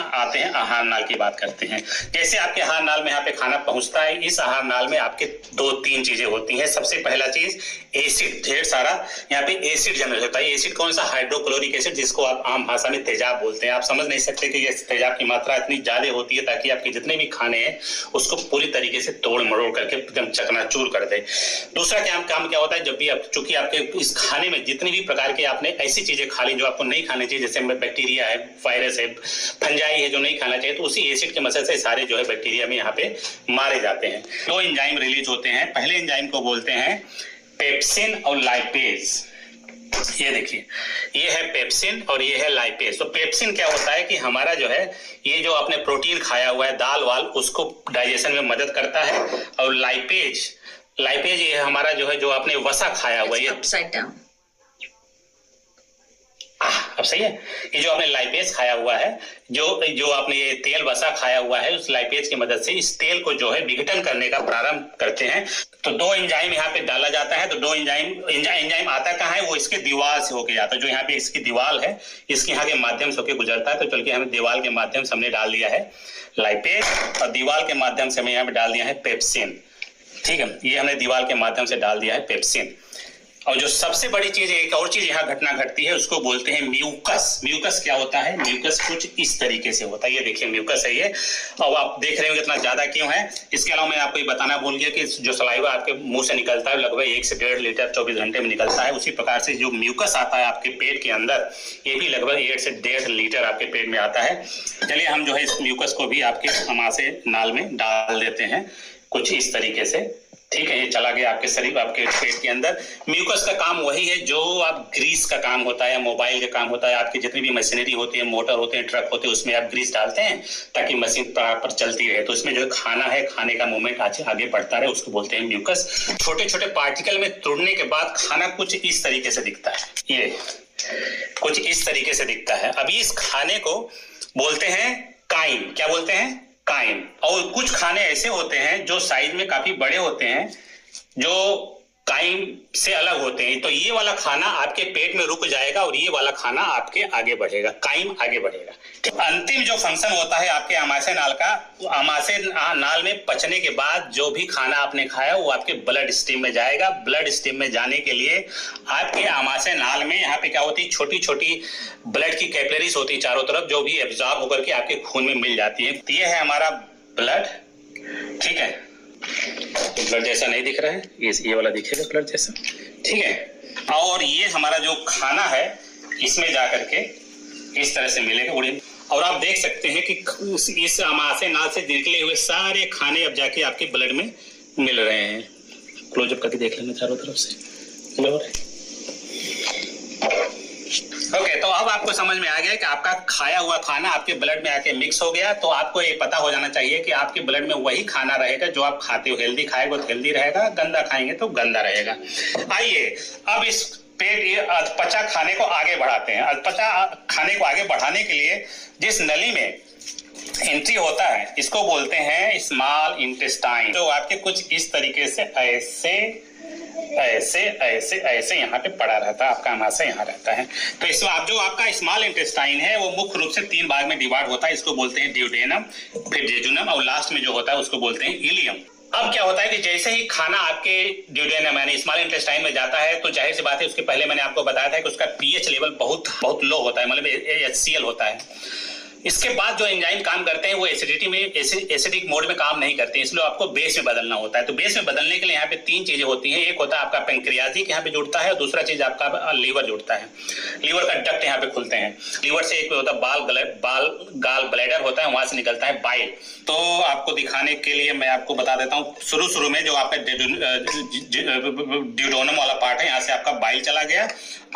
आहार नाल की बात करते हैं। जैसे आपके आहार नाल में यहाँ पे खाना पहुंचता है, इस आहार नाल में आपके 2-3 चीजें होती हैं। सबसे पहला चीज एसिड, ढेर सारा यहाँ पे एसिड जनरेट होता है। एसिड कौन सा? हाइड्रोक्लोरिक एसिड, जिसको आप आम भाषा में तेजाब बोलते हैं। आप समझ नहीं सकते कि ये तेजाब की मात्रा इतनी ज्यादा होती है ताकि आपके जितने भी खाने हैं उसको पूरी तरीके से तोड़ मरोड़ करके एकदम चकनाचूर कर दे। दूसरा काम क्या होता है, जब भी आप चूंकि आपके इस खाने में जितनी भी प्रकार के आपने ऐसी चीजें खा ली जो आपको नहीं खानी चाहिए, जैसे बैक्टीरिया है, वायरस है, फंजाई है जो नहीं खाना चाहिए, तो उसी एसिड की मदद से सारे जो है बैक्टीरिया में यहाँ पे मारे जाते हैं। 2 एंजाइम रिलीज होते हैं। पहले एंजाइम को बोलते हैं पेप्सिन और लाइपेज। ये देखिए, ये है पेप्सिन और ये है लाइपेज। तो पेप्सिन क्या होता है कि हमारा जो है ये जो आपने प्रोटीन खाया हुआ है दाल वाल, उसको डाइजेशन में मदद करता है। और लाइपेज ये हमारा जो है जो आपने वसा खाया हुआ है, ये अब सही है, ये जो आपने लाइपेज खाया हुआ है, जो आपने ये तेल वसा खाया हुआ है, उस लाइपेज की मदद से इस तेल को जो है विघटन करने का प्रारंभ करते हैं। तो 2 एंजाइम यहाँ पे डाला जाता है। तो 2 एंजाइम आता कहाँ है? वो इसके दीवार से होके जाता है। जो यहाँ पे इसकी दीवार है, इसके यहाँ के माध्यम से होके गुजरता है। तो चल के हमें दीवार के माध्यम से हमने डाल दिया है लाइपेज और दीवार के माध्यम से हमें यहाँ पे डाल दिया है पेप्सिन। ठीक है, ये हमने दीवार के माध्यम से डाल दिया है पेप्सिन। और जो सबसे बड़ी चीज, एक और चीज यहाँ घटना घटती है, उसको बोलते हैं म्यूकस। म्यूकस क्या होता है? म्यूकस कुछ इस तरीके से होता है। ये देखिए म्यूकस है ये। अब आप देख रहे हो कितना ज्यादा क्यों है। इसके अलावा मैं आपको ये बताना भूल गया कि जो सलाइवा आपके मुंह से निकलता है लगभग 1 से 1.5 लीटर 24 घंटे में निकलता है। उसी प्रकार से जो म्यूकस आता है आपके पेट के अंदर, ये भी लगभग 1 से 1.5 लीटर आपके पेट में आता है। चलिए हम जो है इस म्यूकस को भी आपके आमाशय नाल में डाल देते हैं कुछ इस तरीके से। ठीक है, ये चला गया आपके शरीर, आपके पेट के अंदर। म्यूकस का काम वही है जो आप ग्रीस का काम होता है, मोबाइल का काम होता है, आपकी जितनी भी मशीनरी होती है, मोटर होते हैं, ट्रक होते हैं, उसमें आप ग्रीस डालते हैं ताकि मशीन पर चलती रहे। तो इसमें जो खाना है, खाने का मूवमेंट आगे बढ़ता रहे, उसको बोलते हैं म्यूकस। छोटे छोटे पार्टिकल में तोड़ने के बाद खाना कुछ इस तरीके से दिखता है, ये कुछ इस तरीके से दिखता है। अभी इस खाने को बोलते हैं काइम। क्या बोलते हैं? काइम। और कुछ खाने ऐसे होते हैं जो साइज में काफी बड़े होते हैं, जो काइम से अलग होते हैं। तो ये वाला खाना आपके पेट में रुक जाएगा और ये वाला खाना आपके आगे बढ़ेगा, काइम आगे बढ़ेगा। अंतिम जो फंक्शन होता है आपके आमाशय नाल का, आमाशय नाल में पचने के बाद जो भी खाना आपने खाया वो आपके ब्लड स्ट्रीम में जाएगा। ब्लड स्ट्रीम में जाने के लिए आपके आमाशय नाल में यहाँ पे क्या होती है, छोटी छोटी ब्लड की कैपिलरीज होती है चारों तरफ, जो भी एब्जॉर्ब होकर के आपके खून में मिल जाती है। तो ये है हमारा ब्लड। ठीक है, ब्लड जैसा नहीं दिख रहा है, ये वाला दिखेगा ब्लड जैसा। ठीक है, और ये हमारा जो खाना है इसमें जाकर के इस तरह से मिलेगा उड़े। और आप देख सकते हैं कि इस आमाशय नाल से निकले हुए सारे खाने अब जाके आपके ब्लड में मिल रहे हैं। क्लोजअप करके देख लेना चारों तरफ से। ओके, तो अब आपको समझ में आ गया कि आपका खाया हुआ खाना आपके ब्लड में आके मिक्स हो गया। तो आपको ये पता हो जाना चाहिए कि आपके ब्लड में वही खाना रहेगा जो आप खाते हो। हेल्दी खाएंगे तो हेल्दी रहेगा, गंदा खाएंगे तो गंदा रहेगा। आइए अब इस पेट अधपचा खाने को आगे बढ़ाते हैं। अधपचा खाने को आगे बढ़ाने के लिए जिस नली में एंट्री होता है इसको बोलते हैं स्मॉल इंटेस्टाइन। तो आपके कुछ इस तरीके से ऐसे यहाँ पे पड़ा रहता है, आपका आमाशय यहाँ रहता है। तो इसमें आप जो आपका स्मॉल इंटेस्टाइन है वो मुख्य रूप से 3 भाग में डिवाइड होता है। इसको बोलते हैं ड्यूडेनम, फिर जेजुनम और लास्ट में जो होता है उसको बोलते हैं इलियम। अब क्या होता है कि जैसे ही खाना आपके ड्यूडेनम यानी स्मॉल इंटेस्टाइन में जाता है तो जाहिर सी बात है, उसके पहले मैंने आपको बताया था कि उसका पीएच लेवल बहुत लो होता है, मतलब HCl होता है। इसके बाद जो एंजाइम काम करते हैं वो एसिडिटी में एसिडिक मोड में काम नहीं करते हैं, इसलिए आपको बेस में बदलना होता है। तो बेस में बदलने के लिए यहाँ पे 3 चीजें होती हैं। एक होता है आपका पेंक्रियाजिक यहाँ पे जुड़ता है, और दूसरा चीज आपका लीवर जुड़ता है। लीवर का डक्ट यहाँ पे खुलते हैं। लीवर से एक होता है गाल ब्लैडर होता है, वहां से निकलता है बाइल। तो आपको दिखाने के लिए मैं आपको बता देता हूँ, शुरू में जो आपका ड्यूडेनम वाला पार्ट है, यहाँ से आपका बाइल चला गया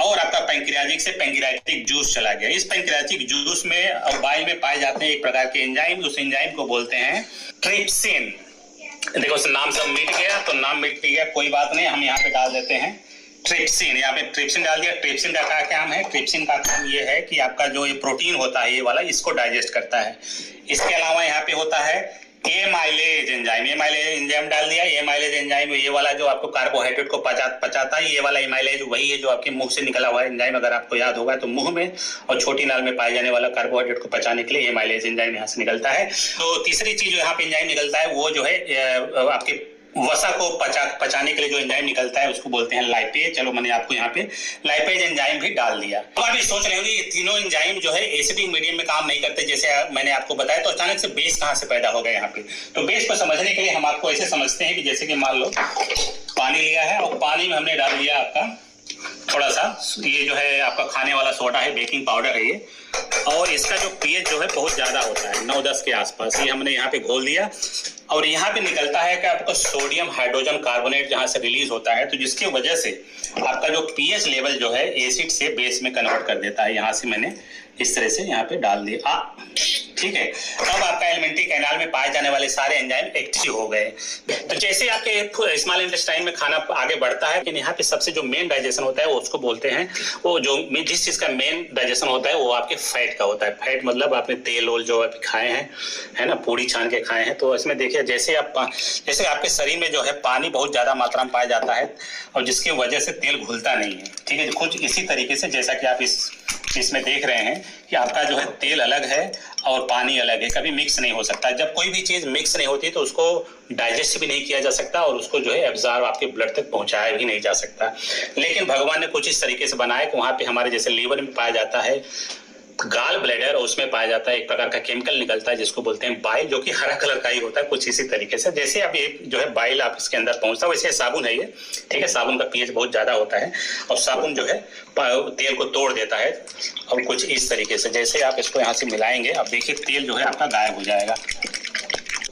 और आपका पेंक्रियाजिक से पेंक्रियाटिक जूस चला गया। इस पेंक्रियाटिक जूस में और बाइल में पाए जाते हैं एक प्रकार के एंजाइम, उस एंजाइम को बोलते हैं ट्रिप्सिन। देखो नाम सब मिट गया, तो नाम मिट गया कोई बात नहीं, हम यहाँ पे डाल देते हैं ट्रिप्सिन। यहाँ पे ट्रिप्सिन डाल दिया। ट्रिप्सिन का क्या काम है? ट्रिप्सिन का काम ये है कि आपका जो ये प्रोटीन होता है ये वाला, इसको डाइजेस्ट करता है। इसके अलावा यहाँ पे होता है एमाइलेज एंजाइम, एमाइलेज एंजाइम डाल दिया। एमाइलेज एंजाइम ये वाला जो आपको कार्बोहाइड्रेट को पचाता है, ये वाला एमाइलेज वही है जो आपके मुंह से निकला हुआ है एंजाइम। अगर आपको याद होगा तो मुंह में और छोटी नाल में पाए जाने वाला कार्बोहाइड्रेट को पचाने के लिए एमाइलेज एंजाइम यहाँ से निकलता है। तो तीसरी चीज जो यहाँ पे एंजाइम निकलता है वो जो है आपके वसा को पचाने के लिए जो एंजाइम निकलता है उसको बोलते हैं लाइपेज। चलो मैंने आपको यहाँ पे लाइपेज एंजाइम भी डाल दिया। तो आप ये सोच रहे होंगे ये तीनों एंजाइम जो है एसिडिक मीडियम में काम नहीं करते जैसे मैंने आपको बताया, तो अचानक से बेस कहाँ से पैदा हो गया यहाँ पे। तो बेस को समझने के लिए हम आपको ऐसे समझते हैं कि जैसे कि मान लो पानी लिया है और पानी में हमने डाल दिया आपका थोड़ा सा ये जो है आपका खाने वाला सोडा है, बेकिंग पाउडर है ये, और इसका जो पीएच जो है बहुत ज्यादा होता है 9-10 के आसपास। ये हमने यहाँ पे घोल दिया और यहाँ पे निकलता है कि आपका सोडियम हाइड्रोजन कार्बोनेट जहाँ से रिलीज होता है, तो जिसकी वजह से आपका जो पीएच लेवल जो है एसिड से बेस में कन्वर्ट कर देता है। यहाँ से मैंने इस तरह से यहाँ पे डाल दिया, ठीक है। अब आपका एलिमेंट्री कैनाल में पाए जाने वाले सारे एंजाइम एक्टिव हो गए। तो जैसे आपके स्मॉल इंटेस्टाइन में खाना आगे बढ़ता है, लेकिन यहाँ पे सबसे जो मेन डाइजेशन होता है वो उसको बोलते हैं, वो जो जिस चीज का मेन डाइजेशन होता है वो आपके फैट का होता है। फैट मतलब आपने तेल ओल जो आप खाए हैं, है ना, पूड़ी छान के खाए हैं, तो इसमें देखिए जैसे आपके शरीर में जो है पानी बहुत ज्यादा मात्रा में पाया जाता है और जिसकी वजह से तेल घुलता नहीं है, ठीक है। कुछ इसी तरीके से जैसा कि आप इसमें देख रहे हैं कि आपका जो है तेल अलग है और पानी अलग है, कभी मिक्स नहीं हो सकता। जब कोई भी चीज मिक्स नहीं होती तो उसको डाइजेस्ट भी नहीं किया जा सकता और उसको जो है एब्जॉर्ब आपके ब्लड तक पहुंचाया भी नहीं जा सकता। लेकिन भगवान ने कुछ इस तरीके से बनाया कि वहां पे हमारे जैसे लीवर में पाया जाता है गाल ब्लैडर, और उसमें पाया जाता है एक प्रकार का केमिकल निकलता है जिसको बोलते हैं बाइल, जो कि हरा कलर का ही होता है। कुछ इसी तरीके से जैसे अब ये जो है बाइल आप इसके अंदर पहुंचता है, वैसे साबुन है ये, ठीक है। साबुन का पीएच बहुत ज्यादा होता है और साबुन जो है तेल को तोड़ देता है। और कुछ इस तरीके से जैसे आप इसको यहाँ से मिलाएंगे, अब देखिए तेल जो है आपका गायब हो जाएगा,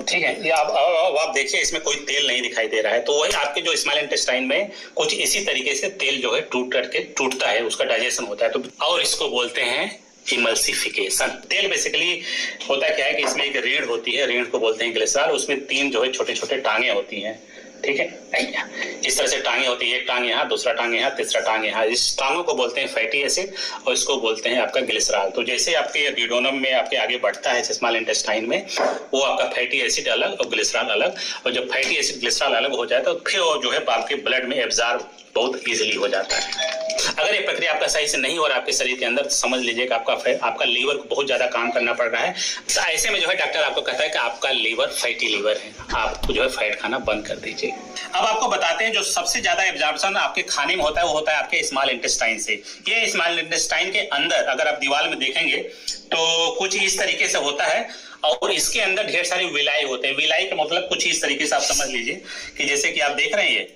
ठीक है। ये आप देखिए इसमें कोई तेल नहीं दिखाई दे रहा है। तो वही आपके जो स्मॉल इंटेस्टाइन में कुछ इसी तरीके से तेल जो है टूटता है, उसका डाइजेशन होता है। तो और इसको बोलते हैं इमल्सिफिकेशन। तेल बेसिकली होता क्या है कि इसमें एक रीढ़ होती है, रीढ़ को बोलते हैं ग्लिसरॉल, उसमें 3 जो है छोटे छोटे टांगे होती हैं, ठीक है। इस तरह से टांगे होती है, एक टांग यहाँ, दूसरा टांग यहाँ, तीसरा टांग यहाँ। इस टांगों को बोलते हैं फैटी एसिड और इसको बोलते हैं आपका ग्लिसरॉल। तो जैसे आपके ड्यूडेनम में आपके आगे बढ़ता है स्मॉल इंटेस्टाइन में, वो आपका फैटी एसिड अलग और ग्लिसरॉल अलग, और जब फैटी एसिड ग्लिसरॉल अलग हो जाता है तो फिर वो जो है आपके ब्लड में एब्जॉर्ब बहुत इजीली हो जाता है। अगर ये प्रक्रिया आपका सही से नहीं हो रहा आपके शरीर के अंदर, तो समझ लीजिए कि आपका लीवर को बहुत ज्यादा काम करना पड़ रहा है। तो ऐसे में जो है डॉक्टर आपको कहता है कि आपका लीवर फैटी लीवर है, आपको जो है फैट खाना बंद कर दीजिए। अब आपको बताते हैं जो सबसे ज्यादा एब्जॉर्प्शन आपके खाने में होता है वो होता है आपके स्मॉल इंटेस्टाइन से। ये स्मॉल इंटेस्टाइन के अंदर अगर आप दीवार में देखेंगे तो कुछ इस तरीके से होता है और इसके अंदर ढेर सारे विलाई होते हैं। विलाई का मतलब कुछ इस तरीके से आप समझ लीजिए कि जैसे कि आप देख रहे हैं ये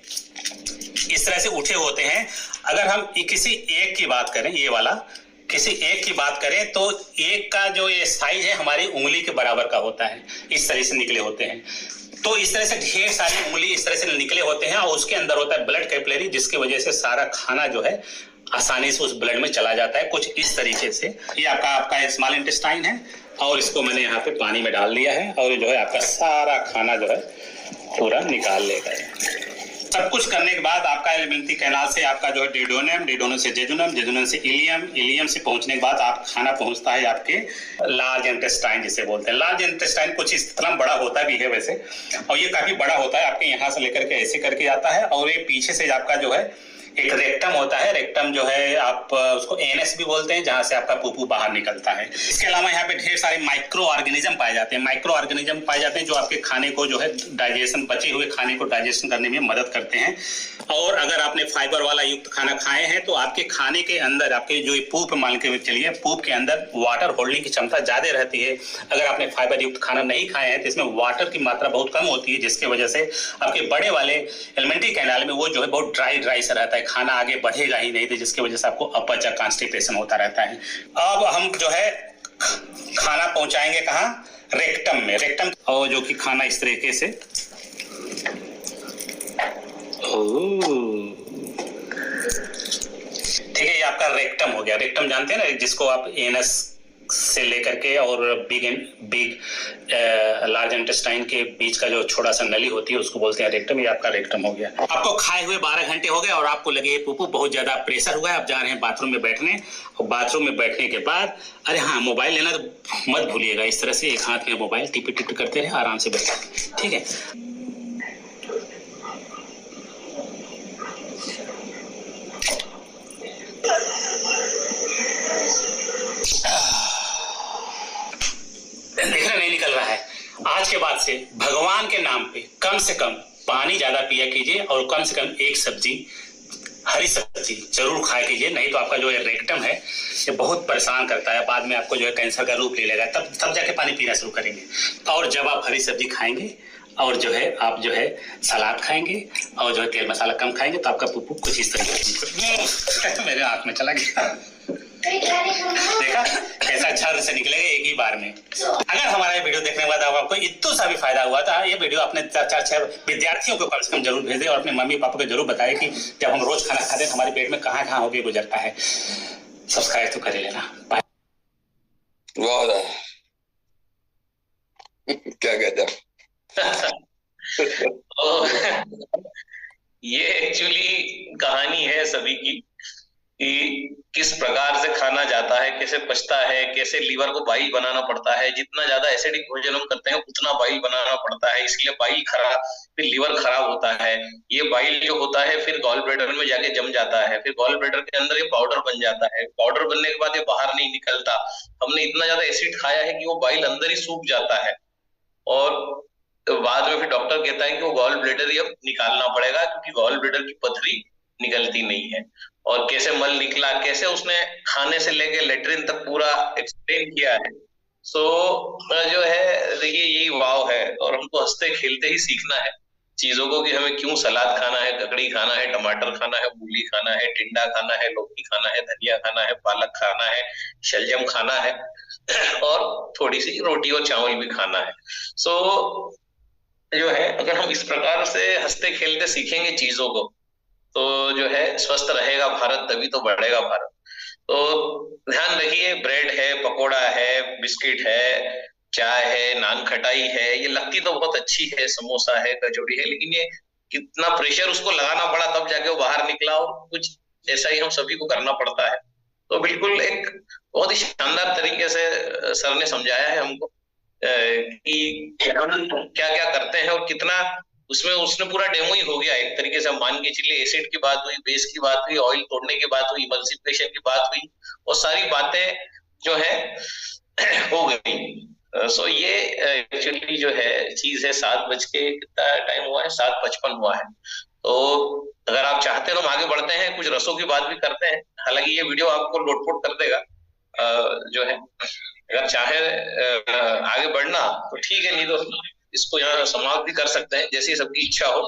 इस तरह से उठे होते हैं। अगर हम किसी एक की बात करें, ये वाला किसी एक की बात करें तो एक का जो ये साइज है हमारी उंगली के बराबर का होता है, इस तरह से निकले होते हैं। तो इस तरह से ढेर सारी उंगली इस तरह से निकले होते हैं और उसके अंदर होता है ब्लड कैपिलरी, जिसकी वजह से सारा खाना जो है आसानी से उस ब्लड में चला जाता है। कुछ इस तरीके से ये आपका स्मॉल इंटेस्टाइन है और इसको मैंने यहाँ पे पानी में डाल दिया है और जो है आपका सारा खाना जो है पूरा निकाल लेगा। सब कुछ करने के बाद आपका एलिमेंट्री कैनाल से आपका जो है ड्यूडेनम, ड्यूडेनम से जेजुनम, जेजुनम से इलियम, इलियम से पहुंचने के बाद आप खाना पहुंचता है आपके लार्ज इंटेस्टाइन जिसे बोलते हैं। लार्ज इंटेस्टाइन कुछ इस तरह बड़ा होता भी है वैसे, और ये काफी बड़ा होता है, आपके यहाँ से लेकर के ऐसे करके आता है और ये पीछे से आपका जो है एक रेक्टम होता है। रेक्टम जो है आप उसको एनएस भी बोलते हैं, जहां से आपका पुपू बाहर निकलता है। इसके अलावा यहाँ पे ढेर सारे माइक्रो ऑर्गेनिज्म पाए जाते हैं। माइक्रो ऑर्गेनिज्म पाए जाते हैं जो आपके खाने को जो है डाइजेशन, बचे हुए खाने को डाइजेशन करने में मदद करते हैं। और अगर आपने फाइबर वाला युक्त खाना खाए हैं तो आपके खाने के अंदर आपके जो पूप मान के चलिए, पूप के अंदर वाटर होल्डिंग की क्षमता ज्यादा रहती है। अगर आपने फाइबर युक्त खाना नहीं खाए हैं तो इसमें वाटर की मात्रा बहुत कम होती है, जिसकी वजह से आपके बड़े वाले एलिमेंट्री कैनाल में वो जो है बहुत ड्राई सा रहता है, खाना आगे बढ़ेगा ही नहीं, तो जिसकी वजह से आपको अपच कॉन्स्टिपेशन होता रहता है। अब हम जो है खाना पहुंचाएंगे कहाँ? रेक्टम में। रेक्टम और जो कि खाना इस तरीके से ठीक है, ये आपका रेक्टम हो गया। रेक्टम जानते हैं ना, जिसको आप एनस से लेकर के और बिग लार्ज इंटेस्टाइन के बीच का जो छोटा सा नली होती है उसको बोलते हैं रेक्टम। ये आपका रेक्टम हो गया। आपको खाए हुए 12 घंटे हो गए और आपको लगे पुप्पू बहुत ज्यादा प्रेशर हुआ है, आप जा रहे हैं बाथरूम में बैठने, और बाथरूम में बैठने के बाद अरे हाँ मोबाइल लेना तो मत भूलिएगा। इस तरह से एक हाथ में मोबाइल टिप टिप करते रहे, आराम से बैठे, ठीक है। देखना नहीं निकल रहा है। आज के बाद से भगवान के नाम पे कम से कम पानी ज्यादा पिया कीजिए और कम से कम एक सब्जी, हरी सब्जी जरूर खाया कीजिए, नहीं तो आपका जो है रेक्टम है ये बहुत परेशान करता है। बाद में आपको जो है कैंसर का रूप ले लेगा, तब जाके पानी पीना शुरू करेंगे। और जब आप हरी सब्जी खाएंगे और जो है आप जो है सलाद खाएंगे और जो है तेल मसाला कम खाएंगे तो आपका पुप्पू कुछ इस तरीके मेरे आंख में चला गया। देखा कैसा झर से निकलेगा एक ही बार में। अगर हमारा ये वीडियो देखने के बाद आपको इतना सा भी फायदा हुआ था, ये वीडियो अपने 4-6 विद्यार्थियों को कम से कम जरूर भेजें और अपने मम्मी पापा को जरूर बताएं कि जब हम रोज खाना खाते हैं हमारे पेट में कहाँ कहाँ होके गुजरता है। सब्सक्राइब तो कर ही लेना। वाह क्या कहते हैं। ये एक्चुअली कहानी है सभी की कि किस प्रकार से खाना जाता है, कैसे पचता है, कैसे लीवर को बाइल बनाना पड़ता है। जितना ज्यादा एसिडिक भोजन हम करते हैं उतना बाइल बनाना पड़ता है, इसलिए बाइल खराब, फिर लीवर खराब होता है। ये बाइल जो होता है फिर गॉल ब्लैडर में जाके जम जाता है, फिर गॉल ब्लैडर के अंदर ये पाउडर बन जाता है। पाउडर बनने के बाद ये बाहर नहीं निकलता। हमने इतना ज्यादा एसिड खाया है कि वो बाइल अंदर ही सूख जाता है और बाद में फिर डॉक्टर कहता है कि वो गॉल ब्लैडर ही अब निकालना पड़ेगा क्योंकि गॉल ब्लैडर की पथरी निकलती नहीं है। और कैसे मल निकला, कैसे उसने खाने से लेके लेटरिन तक पूरा एक्सप्लेन किया है। सो जो है देखिए यही वाव है और हमको हंसते खेलते ही सीखना है चीजों को कि हमें क्यों सलाद खाना है, ककड़ी खाना है, टमाटर खाना है, मूली खाना है, टिंडा खाना है, लौकी खाना है, धनिया खाना है, पालक खाना है, शलजम खाना है और थोड़ी सी रोटी और चावल भी खाना है। सो जो है अगर हम इस प्रकार से हंसते खेलते सीखेंगे चीजों को तो जो है स्वस्थ रहेगा भारत, तभी तो बढ़ेगा भारत। तो ध्यान रखिए, ब्रेड है, पकोड़ा है, बिस्किट है, चाय है, नान खटाई है, ये लगती तो बहुत अच्छी है, समोसा है, कचौड़ी है, लेकिन ये कितना प्रेशर उसको लगाना पड़ा तब जाके वो बाहर निकला और कुछ ऐसा ही हम सभी को करना पड़ता है। तो बिल्कुल एक बहुत ही शानदार तरीके से सर ने समझाया है हमको कि क्या क्या करते हैं और कितना उसमें उसने पूरा डेमो ही हो गया एक तरीके से। मान के चलिए एसिड की बात हुई, बेस की बात हुई, ऑयल तोड़ने की बात हुई, इमल्सिफिकेशन की बात हुई, वो सारी बातें जो है हो गई। सो ये एक्चुअली जो है चीज है। 7 बज के कितना टाइम हुआ है, 7:55 हुआ है। तो अगर आप चाहते हैं तो हम आगे बढ़ते हैं, कुछ रसों की बात भी करते हैं। हालांकि ये वीडियो आपको लोटपोट कर देगा जो है। अगर चाहे आगे बढ़ना तो ठीक है, नहीं तो इसको यहाँ समाप्त भी कर सकते हैं, जैसी सबकी इच्छा हो।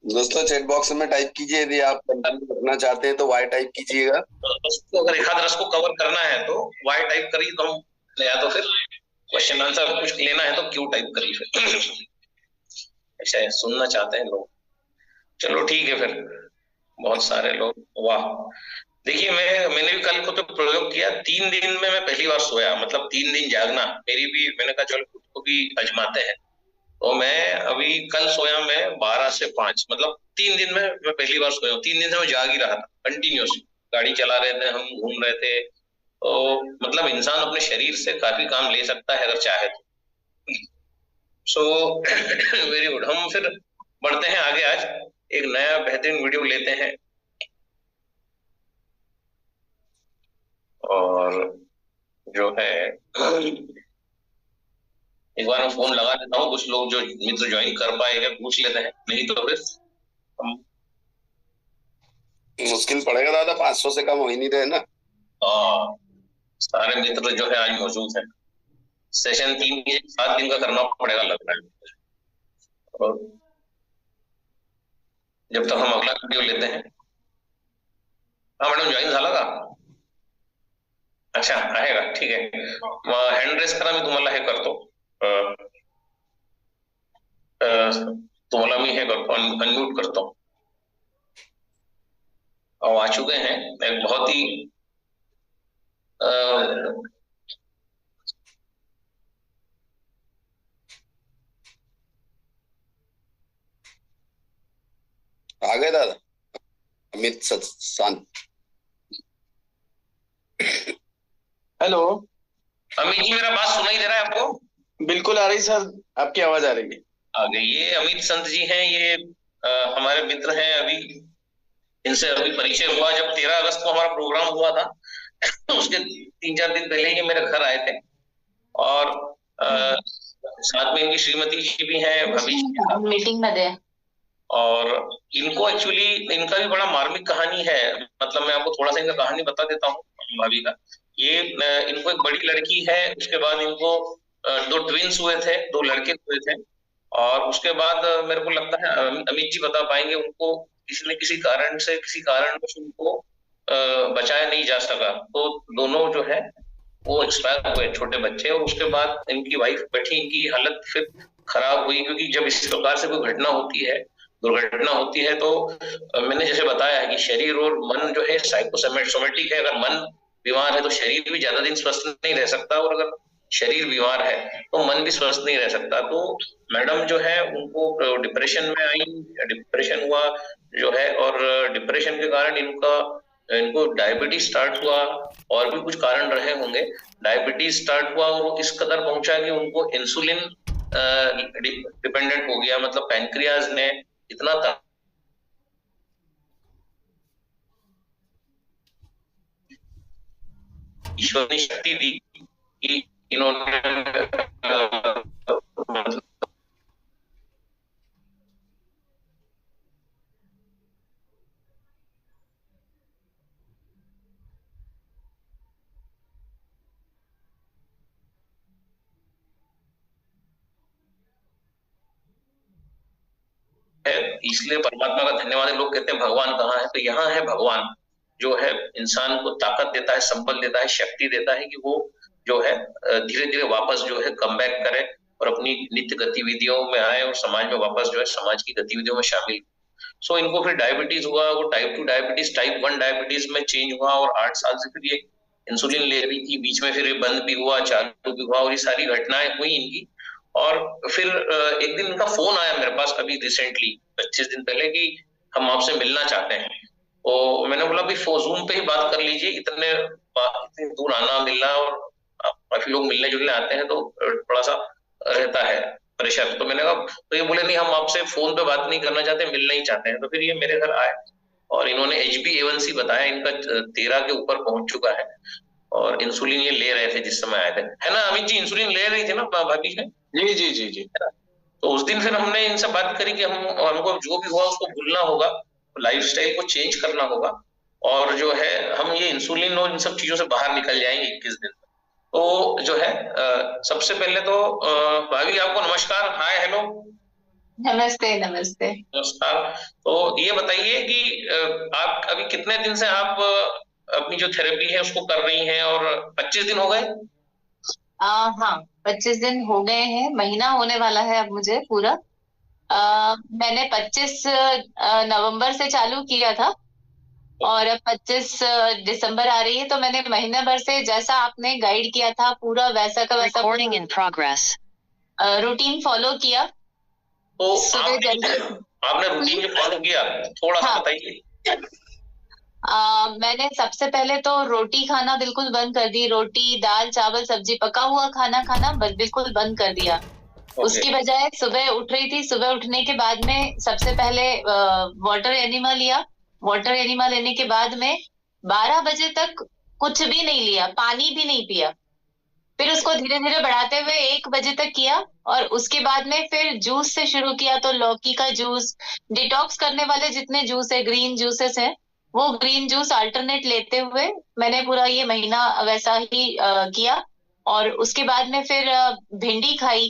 दोस्तों चैट बॉक्स में टाइप कीजिए, यदि आप करना चाहते हैं तो वाई टाइप कीजिएगा। तो अगर एक आध रस को कवर करना है तो वाई टाइप करिए, तो हम या तो फिर क्वेश्चन आंसर कुछ लेना है तो क्यू टाइप करिए फिर। ऐसा है, सुनना चाहते हैं लोग। चलो ठीक है फिर, बहुत सारे लोग। वाह, देखिए मैंने भी कल को तो प्रयोग किया। 3 दिन में मैं पहली बार सोया, मतलब 3 दिन जागना मेरी भी, मैंने कहा चलो खुद को भी आजमाते हैं। तो मैं अभी कल सोया मैं 12 से 5, मतलब 3 दिन में मैं पहली बार सोया हूँ। 3 दिन से मैं जाग ही रहा था कंटिन्यूसली, गाड़ी चला रहे थे हम, घूम रहे थे। तो मतलब इंसान अपने शरीर से काफी काम ले सकता है अगर चाहे तो। So very good. हम फिर बढ़ते हैं आगे। आज एक नया बेहतरीन वीडियो लेते हैं और जो है एक बार मैं फोन लगा देता हूँ, कुछ लोग जो मित्र ज्वाइन कर पाएगा पूछ लेते हैं, नहीं तो फिर हम मुश्किल पड़ेगा दादा, 500 से कम हो ही नहीं रहे ना। सारे मित्र जो है आज मौजूद है। सेशन 7 दिन का करना पड़ेगा लग रहा है। और जब तक हम अगला वीडियो लेते हैं। हाँ मैडम, ज्वाइन झाला का? अच्छा आहे का, ठीक आहे। हँड रेस करा, मी तुम्हाला हे करतो, तुम्हाला मी हे करतो, अनम्यूट करतो। और आ चुके हैं एक बहुत ही आ गए दादा अमित सांत। हेलो अमित जी, मेरा बात सुनाई दे रहा है आपको? बिल्कुल आ रही सर, आपकी आवाज आ रही है। आ गई। ये अमित संत जी हैं, ये हमारे मित्र हैं। अभी इनसे अभी परिचय हुआ जब 13 अगस्त को हमारा प्रोग्राम हुआ था। उसके 3-4 दिन पहले ही मेरे घर आए थे और साथ में इनकी श्रीमती जी भी हैं, भविष्य मीटिंग में दे। और इनको एक्चुअली इनका भी बड़ा मार्मिक कहानी है। मतलब मैं आपको थोड़ा सा इनका कहानी बता देता हूँ भाभी का। ये इनको एक बड़ी लड़की है, उसके बाद इनको 2 ट्विंस हुए थे, 2 लड़के हुए थे और उसके बाद मेरे को लगता है अमित जी बता पाएंगे, उनको किसी न किसी कारण से उनको बचाया नहीं जा सका, तो दोनों जो है वो एक्सपायर हुए, छोटे बच्चे। और उसके बाद इनकी वाइफ बैठी, इनकी हालत फिर खराब हुई, क्योंकि जब इस प्रकार से कोई घटना होती है, दुर्घटना होती है, तो मैंने जैसे बताया है कि शरीर और मन जो है साइकोसोमेटिक है। अगर मन बीमार है तो शरीर भी ज्यादा दिन स्वस्थ नहीं रह सकता, और अगर शरीर बीमार है तो मन भी स्वस्थ नहीं रह सकता। तो मैडम जो है उनको डिप्रेशन में आई, डिप्रेशन हुआ जो है, और डिप्रेशन के कारण इनको डायबिटीज स्टार्ट हुआ, और भी कुछ कारण रहे होंगे। डायबिटीज स्टार्ट हुआ और इस कदर पहुंचा कि उनको इंसुलिन डिपेंडेंट हो गया, मतलब पैंक्रियाज ने इतना ईश्वर ने शक्ति दी कि इन्होंने इसलिए परमात्मा का धन्यवाद है। लोग कहते हैं भगवान कहाँ है, तो यहाँ है भगवान, जो है इंसान को ताकत देता है, संबल देता है, शक्ति देता है कि वो जो है धीरे धीरे वापस जो है कम बैक करे और अपनी नित्य गतिविधियों में आए और समाज में वापस जो है समाज की गतिविधियों में शामिल। सो इनको फिर डायबिटीज हुआ, वो टाइप 2 डायबिटीज टाइप 1 डायबिटीज में चेंज हुआ, और 8 साल से फिर ये इंसुलिन ले रही थी, बीच में फिर ये बंद भी हुआ, चालू भी हुआ, और ये सारी घटनाएं हुई इनकी। और फिर एक दिन इनका फोन आया मेरे पास अभी रिसेंटली 25 दिन पहले कि हम आपसे मिलना चाहते हैं। तो मैंने बोला भाई जूम पे ही बात कर लीजिए, इतने दूर आना मिलना, और काफी लोग मिलने जुलने आते हैं तो थोड़ा सा रहता है प्रेशर। तो मैंने कहा, तो ये बोले नहीं, हम आपसे फोन पे बात नहीं करना चाहते, मिलना ही चाहते हैं। तो फिर ये मेरे घर आए और इन्होंने HbA1c बताया, इनका 13 के ऊपर पहुंच चुका है, और इंसुलिन ये ले रहे थे जिस समय आए थे, है ना अमित जी? इंसुलिन ले रही थी ना भाभी ने? जी जी जी जी। तो उस दिन फिर हमने इनसे बात करी कि हमको जो भी हुआ उसको भूलना होगा, लाइफस्टाइल को चेंज करना होगा, और जो है हम ये इंसुलिन और इन सब चीजों से बाहर निकल जाएंगे 21 दिन। तो जो है सबसे पहले तो भाभी आपको नमस्कार, हाय, हेलो। नमस्ते नमस्ते। नमस्कार। तो ये बताइए कि आप अभी कितने दिन से आप अपनी जो थेरेपी है उसको कर रही हैं, और 25 दिन हो गए? हाँ, 25 दिन हो गए हैं, महीना होने वाला है अब मुझे पूरा। मैंने 25 नवंबर से चालू किया था, और अब 25 दिसंबर आ रही है, तो मैंने महीना भर से जैसा आपने गाइड किया था पूरा वैसा का वैसा रूटीन फॉलो किया। तो सुबह जल्दी आपने रूटीन जो फॉलो किया थोड़ा सा बताइए। मैंने सबसे पहले तो रोटी खाना बिल्कुल बंद कर दी, रोटी दाल चावल सब्जी पका हुआ खाना बिल्कुल बंद कर दिया। उसकी बजाय सुबह उठ रही थी, सुबह उठने के बाद में सबसे पहले वाटर एनिमा लिया, वाटर एनिमा लेने के बाद में 12 बजे तक कुछ भी नहीं लिया, पानी भी नहीं पिया। फिर उसको धीरे धीरे बढ़ाते हुए 1 बजे तक किया, और उसके बाद में फिर जूस से शुरू किया। तो लौकी का जूस, डिटॉक्स करने वाले जितने जूस है, ग्रीन जूसेस है, वो ग्रीन जूस अल्टरनेट लेते हुए मैंने पूरा ये महीना वैसा ही किया। और उसके बाद में फिर भिंडी खाई,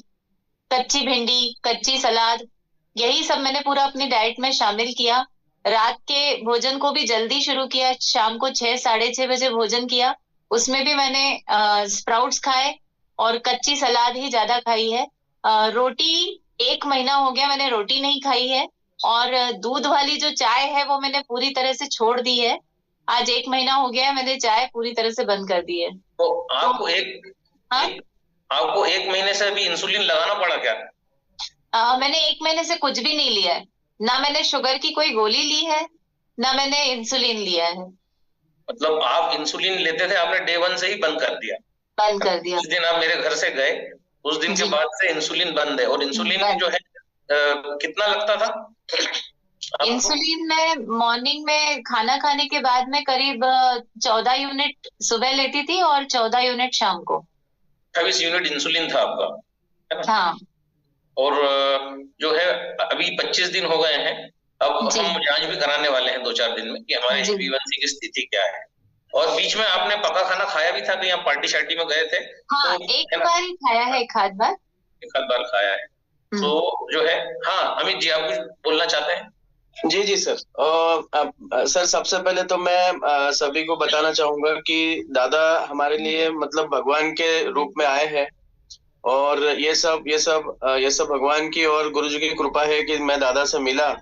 कच्ची भिंडी, कच्ची सलाद, यही सब मैंने पूरा अपनी डाइट में शामिल किया। रात के भोजन को भी जल्दी शुरू किया, शाम को 6 साढ़े 6 बजे भोजन किया, उसमें भी मैंने स्प्राउट्स खाए और कच्ची सलाद ही ज्यादा खाई है। रोटी 1 महीना हो गया मैंने रोटी नहीं खाई है, और दूध वाली जो चाय है वो मैंने पूरी तरह से छोड़ दी है। आज 1 महीना हो गया है, मैंने चाय पूरी तरह से बंद कर दी है। तो आपको आपको 1 महीने से अभी इंसुलिन लगाना पड़ा क्या? मैंने 1 महीने से कुछ भी नहीं लिया है, ना मैंने शुगर की कोई गोली ली है, ना मैंने इंसुलिन लिया है। मतलब आप इंसुलिन लेते थे, आपने डे 1 से ही बंद कर दिया? बंद कर दिया। जिस दिन आप मेरे घर से गए उस दिन के जी। बाद से इंसुलिन बंद है। और इंसुलिन जो है कितना लगता था आपको? इंसुलिन में मॉर्निंग में खाना खाने के बाद में करीब 14 यूनिट सुबह लेती थी और 14 यूनिट शाम को। 28 यूनिट इंसुलिन था आपका, है ना? हाँ। और जो है अभी 25 दिन हो गए हैं। अब हम जांच भी कराने वाले हैं 2-4 दिन में कि हमारे HbA1c की स्थिति क्या है। और बीच में आपने पका खाना खाया भी था, कहीं आप पार्टी शार्टी में गए थे? हाँ, तो एक बार ही खाया है, एक आध बार। एक आध बार खाया है। तो जो है, हाँ अमित जी आप कुछ बोलना चाहते हैं? जी जी सर। सर सबसे पहले तो मैं सभी को बताना चाहूंगा कि दादा हमारे लिए मतलब भगवान के रूप में आए हैं। और ये सब भगवान की और गुरु जी की कृपा है कि मैं दादा से मिला।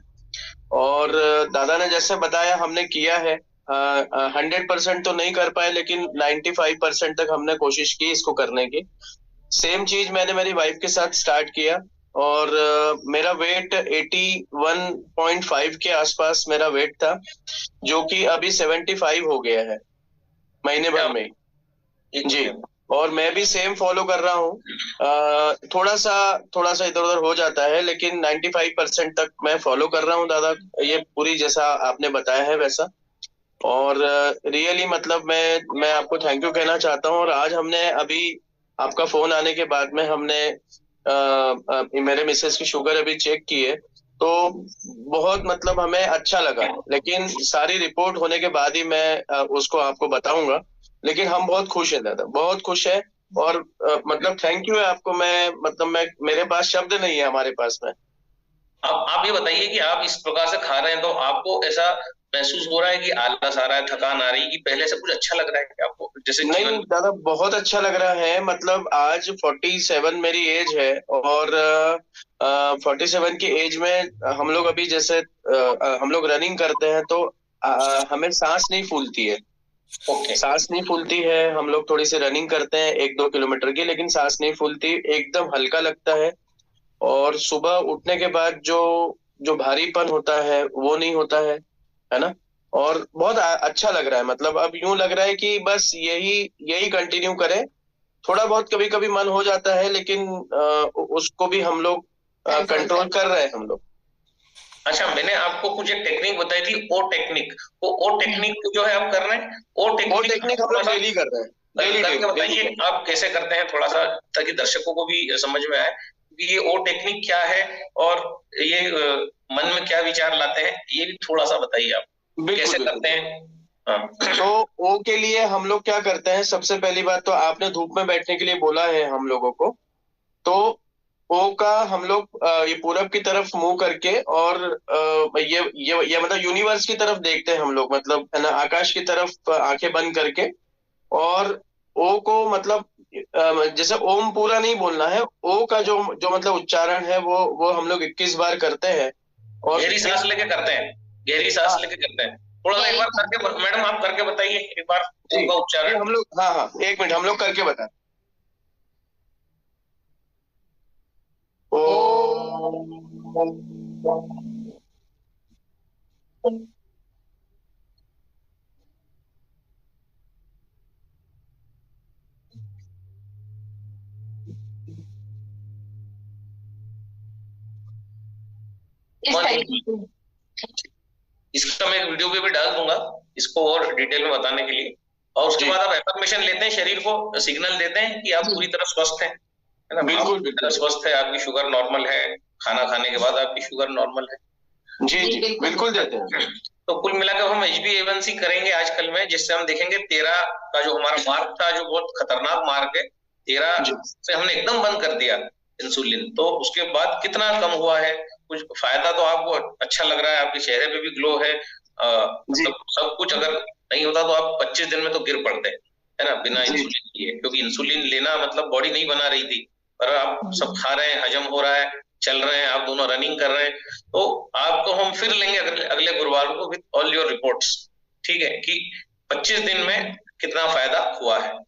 और दादा ने जैसे बताया हमने किया है। 100% तो नहीं कर पाए, लेकिन 95% तक हमने कोशिश की इसको करने की। सेम चीज मैंने मेरी वाइफ के साथ स्टार्ट किया। और मेरा वेट 81.5 के आसपास मेरा वेट था, जो कि अभी 75 हो गया है महीने भर में जी। और मैं भी सेम फॉलो कर रहा हूँ। थोड़ा सा इधर उधर हो जाता है, लेकिन 95% तक मैं फॉलो कर रहा हूँ दादा, ये पूरी जैसा आपने बताया है वैसा। और रियली मतलब मैं आपको थैंक यू कहना चाहता हूँ। और आज हमने अभी आपका फोन आने के बाद में हमने मेरे मिसेस की शुगर अभी चेक की है, तो बहुत मतलब हमें अच्छा लगा। लेकिन सारी रिपोर्ट होने के बाद ही मैं उसको आपको बताऊंगा। लेकिन हम बहुत खुश हैं दादा, बहुत खुश है। और मतलब थैंक यू है आपको। मैं मेरे पास शब्द नहीं है हमारे पास में। आप ये बताइए कि आप इस प्रकार से खा रहे हैं तो आपको ऐसा महसूस हो रहा है कि आलस आ रहा है, थकान आ रही है, कि पहले से कुछ अच्छा लग रहा है कि आपको? जैसे नहीं दादा, बहुत अच्छा लग रहा है। मतलब आज 47 मेरी एज है। और 47 की एज में हम लोग अभी जैसे हम लोग रनिंग करते हैं तो हमें सांस नहीं फूलती है। सांस नहीं फूलती है। हम लोग थोड़ी सी रनिंग करते हैं 1-2 किलोमीटर की, लेकिन सांस नहीं फूलती, एकदम हल्का लगता है। और सुबह उठने के बाद जो भारीपन होता है वो नहीं होता है ना। और बहुत अच्छा लग रहा है। मतलब अब यूं लग रहा है कि बस यही कंटिन्यू करें। थोड़ा बहुत कभी कभी मन हो जाता है, लेकिन उसको भी हम लोग कंट्रोल कर रहे हैं हम लोग। अच्छा, मैंने आपको कुछ एक टेक्निक बताई थी, ओ टेक्निक। वो टेक्निक जो है आप कर रहे हैं, वो टेक्निक हम लोग डेली कर रहे हैं। करके बताइए आप कैसे करते हैं थोड़ा सा, ताकि दर्शकों को भी समझ में आए कि ये ओ टेक्निक क्या है और ये मन में क्या विचार लाते हैं, ये भी थोड़ा सा बताइए आप कैसे करते हैं। हाँ। तो ओ के लिए हम लोग क्या करते हैं, सबसे पहली बात तो आपने धूप में बैठने के लिए बोला है हम लोगों को। तो ओ का हम लोग ये पूरब की तरफ मुंह करके और ये मतलब यूनिवर्स की तरफ देखते हैं हम लोग, मतलब है ना, आकाश की तरफ आंखें बंद करके। और ओ को मतलब जैसे ओम पूरा नहीं बोलना है, ओ का जो मतलब उच्चारण है वो हम लोग 21 बार करते हैं। और गहरी सांस लेके करते हैं, गहरी सांस लेके करते हैं। थोड़ा सा एक बार करके मैडम आप करके बताइए एक बार ओ का उच्चारण। हम लोग हाँ 1 मिनट हम लोग करके बताएं। इस तरीके से इसका मैं एक वीडियो पे भी डाल दूंगा इसको और डिटेल में बताने के लिए। और उसके बाद आप एफर्मेशन लेते हैं, शरीर को सिग्नल देते हैं कि आप पूरी तरह स्वस्थ हैं, है ना। बिल्कुल पूरी तरह स्वस्थ है, आपकी शुगर नॉर्मल है, खाना खाने के बाद आपकी शुगर नॉर्मल है। जी बिल्कुल देते हैं। तो कुल मिलाकर हम HbA1c करेंगे आजकल में, जिससे हम देखेंगे 13 का जो हमारा मार्क था, जो बहुत खतरनाक मार्क है, 13 से हमने एकदम बंद कर दिया इंसुलिन। तो उसके बाद कितना कम हुआ है, कुछ फायदा तो आपको अच्छा लग रहा है, आपके चेहरे पे भी ग्लो है। मतलब सब कुछ अगर नहीं होता तो आप 25 दिन में तो गिर पड़ते, है ना, बिना इंसुलिन लिए। क्योंकि इंसुलिन लेना मतलब बॉडी नहीं बना रही थी, पर आप सब खा रहे हैं, हजम हो रहा है, चल रहे हैं, आप दोनों रनिंग कर रहे हैं। तो आपको हम फिर लेंगे अगले गुरुवार को विद ऑल योर रिपोर्ट्स, ठीक है, कि 25 दिन में कितना फायदा हुआ है।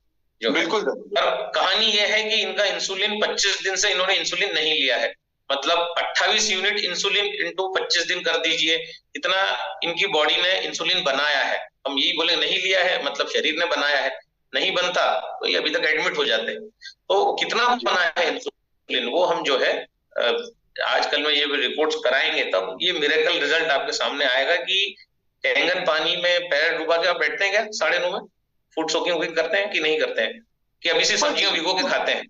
जो बिल्कुल। पर कहानी यह है कि इनका इंसुलिन 25 दिन से इन्होंने इंसुलिन नहीं लिया है, मतलब 28 यूनिट इंसुलिन इंटू 25 दिन कर दीजिए, इतना इनकी बॉडी ने इंसुलिन बनाया है। हम यही बोले नहीं लिया है, मतलब शरीर ने बनाया है, नहीं बनता तो ये अभी तक एडमिट हो जाते। तो कितना बना है इंसुलिन, वो हम जो है आजकल में ये रिपोर्ट्स कराएंगे, तब ये मिरेकल रिजल्ट आपके सामने आएगा कि कैंगन पानी में पैर डुबा के आप बैठते हैं क्या 9:30 में, फूड सोकिंग वोकिंग करते हैं कि नहीं करते हैं, कि अभी से सब्जियां भिगो के खाते हैं?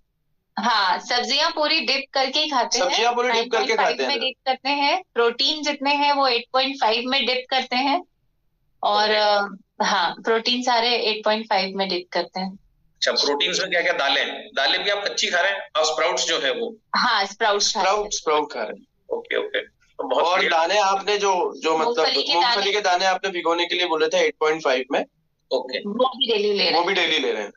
हाँ, सब्जियां पूरी डिप करके ही खाते हैं। सब्जियां पूरी डिप करके खाते हैं में डिप करते हैं। प्रोटीन जितने हैं वो 8.5 में डिप करते हैं, और हाँ, प्रोटीन सारे 8.5 में डिप करते हैं। अच्छा, प्रोटीन में क्या क्या? दालें भी आप कच्ची खा रहे हैं, और स्प्राउट्स जो है वो? हाँ, स्प्राउट खा रहे हैं। ओके ओके, तो बहुत और दाने आपने जो मतलब मूंगफली के दाने आपने भिगोने के लिए बोले थे 8.5 में, ओके, वो भी डेली ले रहे हैं।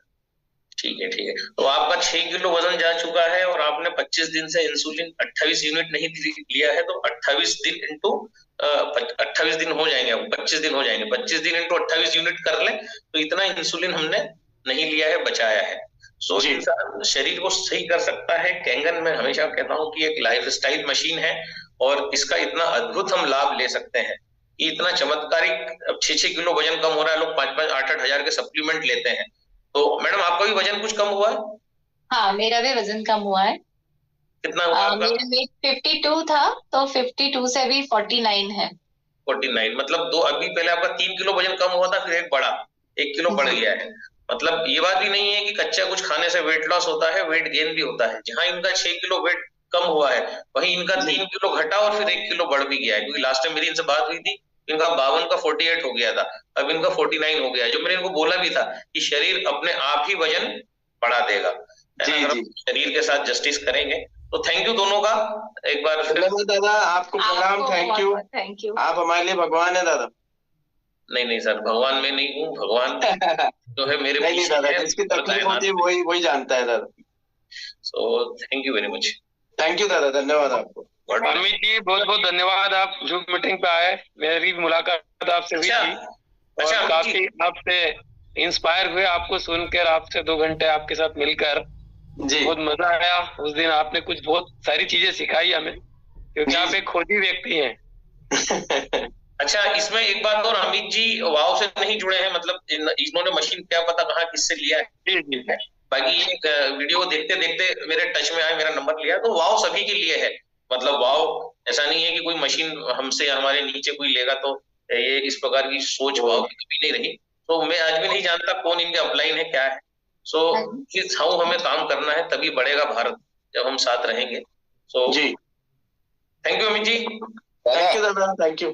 ठीक है ठीक है। तो आपका 6 किलो वजन जा चुका है, और आपने 25 दिन से इंसुलिन 28 यूनिट नहीं लिया है, तो 28 दिन इंटू 28 दिन हो जाएंगे, 25 दिन हो जाएंगे, 25 दिन इंटू 28 यूनिट कर लें तो इतना इंसुलिन हमने नहीं लिया है, बचाया है। सो इंसान शरीर को सही कर सकता है। कैंगन में हमेशा कहता हूँ कि एक लाइफस्टाइल मशीन है, और इसका इतना अद्भुत हम लाभ ले सकते हैं, इतना चमत्कारिक। अब 6-6 किलो वजन कम हो रहा है, लोग 5-5, 8-8 हजार के सप्लीमेंट लेते हैं। तो मैडम आपका भी वजन कुछ कम हुआ है? हाँ, मेरा भी वजन कम हुआ है। कितना हुआ आपका? मेरा वेट 52 था, तो 52 से भी 49 है। 49 मतलब दो, अभी पहले आपका 3 किलो वजन कम हुआ था, फिर एक बढ़ा, 1 किलो बढ़ गया है। मतलब ये बात भी नहीं है कि कच्चा कुछ खाने से वेट लॉस होता है, वेट गेन भी होता है। जहां इनका 6 किलो वेट कम हुआ है, वहीं इनका 3 किलो घटा और फिर 1 किलो बढ़ भी गया है। क्योंकि लास्ट टाइम मेरी इनसे बात हुई थी, इनका 52 का 48 हो गया था, अब इनका 49 हो गया। जो मैंने इनको बोला भी था कि शरीर अपने आप ही वजन बढ़ा देगा, शरीर के साथ जस्टिस करेंगे। तो थैंक यू दोनों का एक बार फिर। दादा आपको प्रणाम, थैंक यू। आप हमारे लिए भगवान है दादा। नहीं सर, भगवान मैं नहीं हूँ, भगवान जो है मेरे नहीं दादा, जिसकी तकलीफ होती है वही जानता है दादा। So thank you very much. Thank you दादा, धन्यवाद आपको। अमित जी बहुत बहुत धन्यवाद, आप जूम मीटिंग पे आए। मेरी मुलाकात आपसे हुई थी, और काफी आपसे इंस्पायर हुए आपको सुनकर, आपसे 2 घंटे आपके साथ मिलकर जी बहुत मजा आया। उस दिन आपने कुछ बहुत सारी चीजें सिखाई हमें, क्योंकि आप एक खोजी व्यक्ति हैं। अच्छा, इसमें एक बात और, अमित जी वाव से नहीं जुड़े हैं, मतलब इन्होंने मशीन क्या पता कहाँ किससे लिया है। जी बाकी ये वीडियो देखते देखते मेरे टच में आए, मेरा नंबर लिया, तो वाव सभी के लिए है। मतलब वाव ऐसा नहीं है कि कोई मशीन हमसे हमारे नीचे कोई लेगा तो ये इस प्रकार की सोच वाव की कभी नहीं रही। तो मैं आज भी नहीं जानता कौन इनके अपलाइन है, क्या है। सो हाउ हमें काम करना है, तभी बढ़ेगा भारत, जब हम साथ रहेंगे। सो जी thank you Amit ji. Thank you दादा, थैंक यू।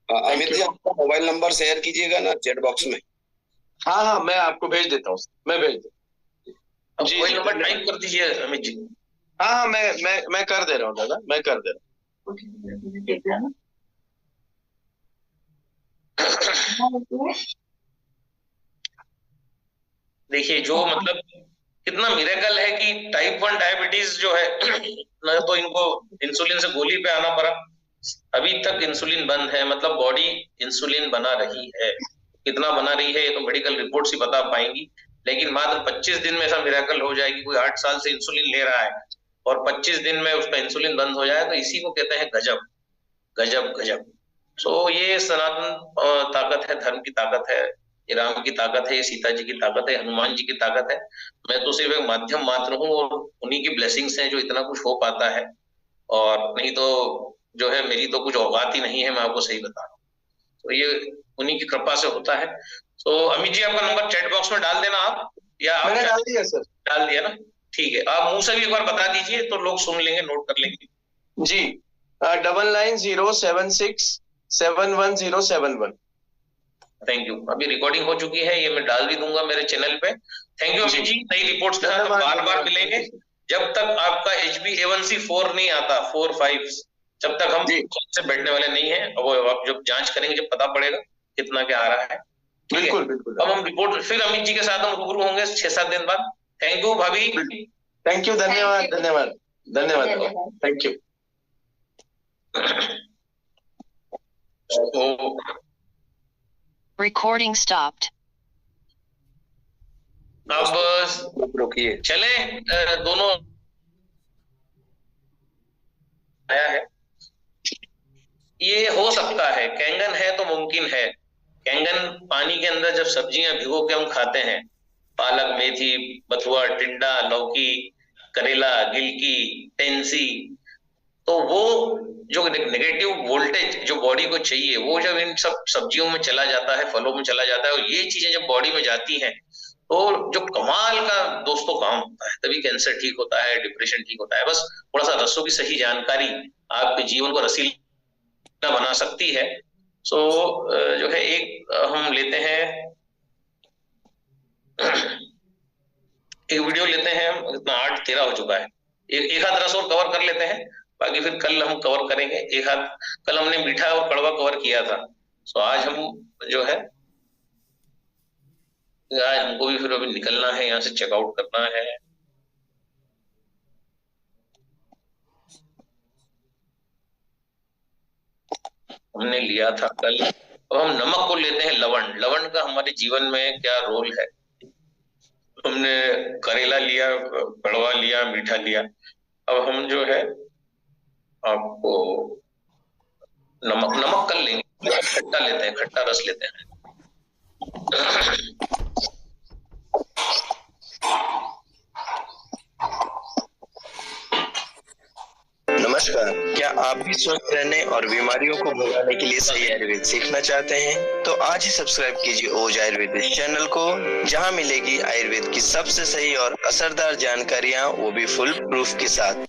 अमित जी आपका मोबाइल नंबर शेयर कीजिएगा ना चैट बॉक्स में। हाँ, मैं आपको भेज देता हूँ, मैं भेज देता हूँ। मोबाइल नंबर टाइप कर दीजिए अमित जी। हाँ, मैं कर दे रहा हूँ दादा, मैं कर दे रहा हूँ। देखिए जो मतलब कितना मिरेकल है कि टाइप 1 डायबिटीज जो है न तो इनको इंसुलिन से गोली पे आना पड़ा, अभी तक इंसुलिन बंद है, मतलब बॉडी इंसुलिन बना रही है। कितना बना रही है ये तो मेडिकल रिपोर्ट्स ही बता पाएंगी, लेकिन मात्र 25 दिन में ऐसा मिरेकल हो जाए कि कोई 8 साल से इंसुलिन ले रहा है और 25 दिन में उसका इंसुलिन बंद हो जाए, तो इसी को कहते हैं गजब गजब गजब। सो ये सनातन ताकत है, धर्म की ताकत है, ये राम की ताकत है, ये सीता जी की ताकत है, हनुमान जी की ताकत है। मैं तो सिर्फ एक माध्यम मात्र हूँ, और उन्हीं की ब्लेसिंग्स हैं जो इतना कुछ हो पाता है, और नहीं तो जो है मेरी तो कुछ औकात ही नहीं है, मैं आपको सही बता रहा हूँ। तो ये उन्हीं की कृपा से होता है। तो अमित जी आपका नंबर चैट बॉक्स में डाल देना आप, या आप मैंने डाल दिया सर। डाल दिया ना, ठीक है। आप मुंह से भी एक बार बता दीजिए तो लोग सुन लेंगे, नोट कर लेंगे। जी 9907671071। Thank you. अभी रिकॉर्डिंग हो चुकी है, ये मैं डाल भी दूंगा मेरे चैनल पे। थैंक यू अमित जी। नई रिपोर्ट्स के साथ बार बार मिलेंगे, जब तक आपका HbA1c 4 नहीं आता, 4-5, जब तक हम से बैठने वाले नहीं है। वो आप जब जांच करेंगे, जब पता पड़ेगा कितना क्या आ रहा है। बिल्कुल बिल्कुल। अब हम रिपोर्ट फिर अमित जी के साथ हम रूबरू होंगे 6-7 दिन बाद। थैंक यू भाभी। थैंक यू, धन्यवाद धन्यवाद धन्यवाद, थैंक यू। Recording stopped. अब रोकिए, चले दोनों आया है। ये हो सकता है, कैंगन है तो मुमकिन है। कैंगन पानी के अंदर जब सब्जियां भिगो के हम खाते हैं, पालक, मेथी, बथुआ, टिंडा, लौकी, करेला, गिलकी, टेंसी, तो वो जो नेगेटिव वोल्टेज जो बॉडी को चाहिए वो जब इन सब सब्जियों में चला जाता है, फलों में चला जाता है, और ये चीजें जब बॉडी में जाती हैं तो जो कमाल का दोस्तों काम होता है, तभी कैंसर ठीक होता है, डिप्रेशन ठीक होता है। बस थोड़ा सा रसों की सही जानकारी आपके जीवन को रसीला बना सकती है। सो जो है एक हम लेते हैं एक वीडियो लेते हैं, इतना 8:13 हो चुका है, एक हाथ रस और कवर कर लेते हैं, बाकी फिर कल हम कवर करेंगे। एक हाथ कल हमने मीठा और कड़वा कवर किया था, सो आज हम जो है आज हमको भी फिर अभी निकलना है, यहाँ से चेकआउट करना है। हमने लिया था कल। अब हम नमक को लेते हैं लवण। लवण का हमारे जीवन में क्या रोल है? हमने करेला लिया, कड़वा लिया, मीठा लिया। अब हम जो है आपको नमक कर लेंगे, खट्टा लेते हैं, खट्टा रस लेते हैं। नमस्कार, क्या आप भी स्वस्थ रहने और बीमारियों को भगाने के लिए सही आयुर्वेद सीखना चाहते हैं? तो आज ही सब्सक्राइब कीजिए ओज आयुर्वेद चैनल को, जहां मिलेगी आयुर्वेद की सबसे सही और असरदार जानकारियां, वो भी फुल प्रूफ के साथ।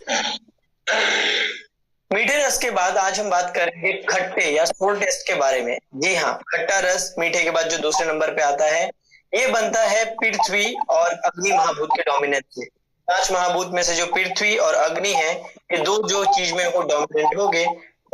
मीठे रस के बाद आज हम बात करेंगे खट्टे या सोर टेस्ट के बारे में। जी हाँ, खट्टा रस मीठे के बाद जो दूसरे नंबर पे आता है, ये बनता है पृथ्वी और अग्नि महाभूत के डोमिनेंस से। 5 महाभूत में से जो पृथ्वी और अग्नि है, ये दो जो चीज में वो डोमिनेंट हो गए,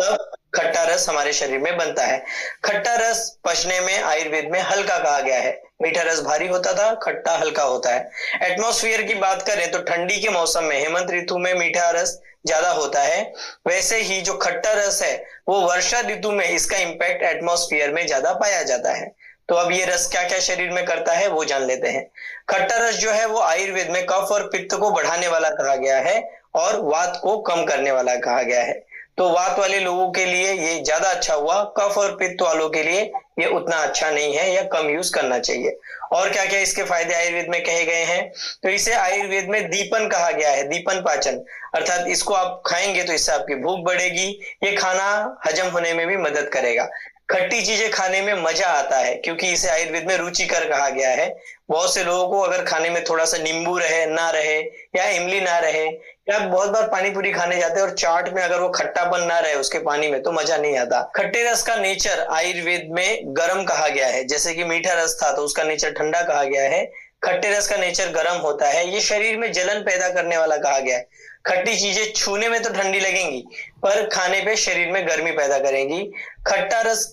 तब खट्टा रस हमारे शरीर में बनता है। खट्टा रस पचने में आयुर्वेद में हल्का कहा गया है। मीठा रस भारी होता था, खट्टा हल्का होता है। एटमॉस्फेयर की बात करें तो ठंडी के मौसम में, हेमंत ऋतु में मीठा रस ज्यादा होता है। वैसे ही जो खट्टा रस है वो वर्षा ऋतु में इसका इम्पैक्ट एटमॉस्फेयर में ज्यादा पाया जाता है। तो अब ये रस क्या क्या शरीर में करता है वो जान लेते हैं। खट्टा रस जो है वो आयुर्वेद में कफ और पित्त को बढ़ाने वाला कहा गया है और वात को कम करने वाला कहा गया है। तो वात वाले लोगों के लिए ये ज्यादा अच्छा हुआ, कफ और पित्त वालों के लिए ये उतना अच्छा नहीं है या कम यूज करना चाहिए। और क्या क्या इसके फायदे आयुर्वेद में कहे गए हैं, तो इसे आयुर्वेद में दीपन कहा गया है, दीपन पाचन, अर्थात इसको आप खाएंगे तो इससे आपकी भूख बढ़ेगी, ये खाना हजम होने में भी मदद करेगा। खट्टी चीजें खाने में मजा आता है क्योंकि इसे आयुर्वेद में रुचिकर कहा गया है। बहुत से लोगों को अगर खाने में थोड़ा सा नींबू रहे ना रहे या इमली ना रहे, या बहुत बार पानी पूरी खाने जाते हैं और चाट में अगर वो खट्टापन ना रहे उसके पानी में, तो मजा नहीं आता। खट्टे रस का नेचर आयुर्वेद में गर्म कहा गया है, जैसे कि मीठा रस था तो उसका नेचर ठंडा कहा गया है, खट्टे रस का नेचर गर्म होता है। ये शरीर में जलन पैदा करने वाला कहा गया है। खट्टी चीजें छूने में तो ठंडी लगेंगी पर खाने पे शरीर में गर्मी पैदा करेंगी। खट्टा रस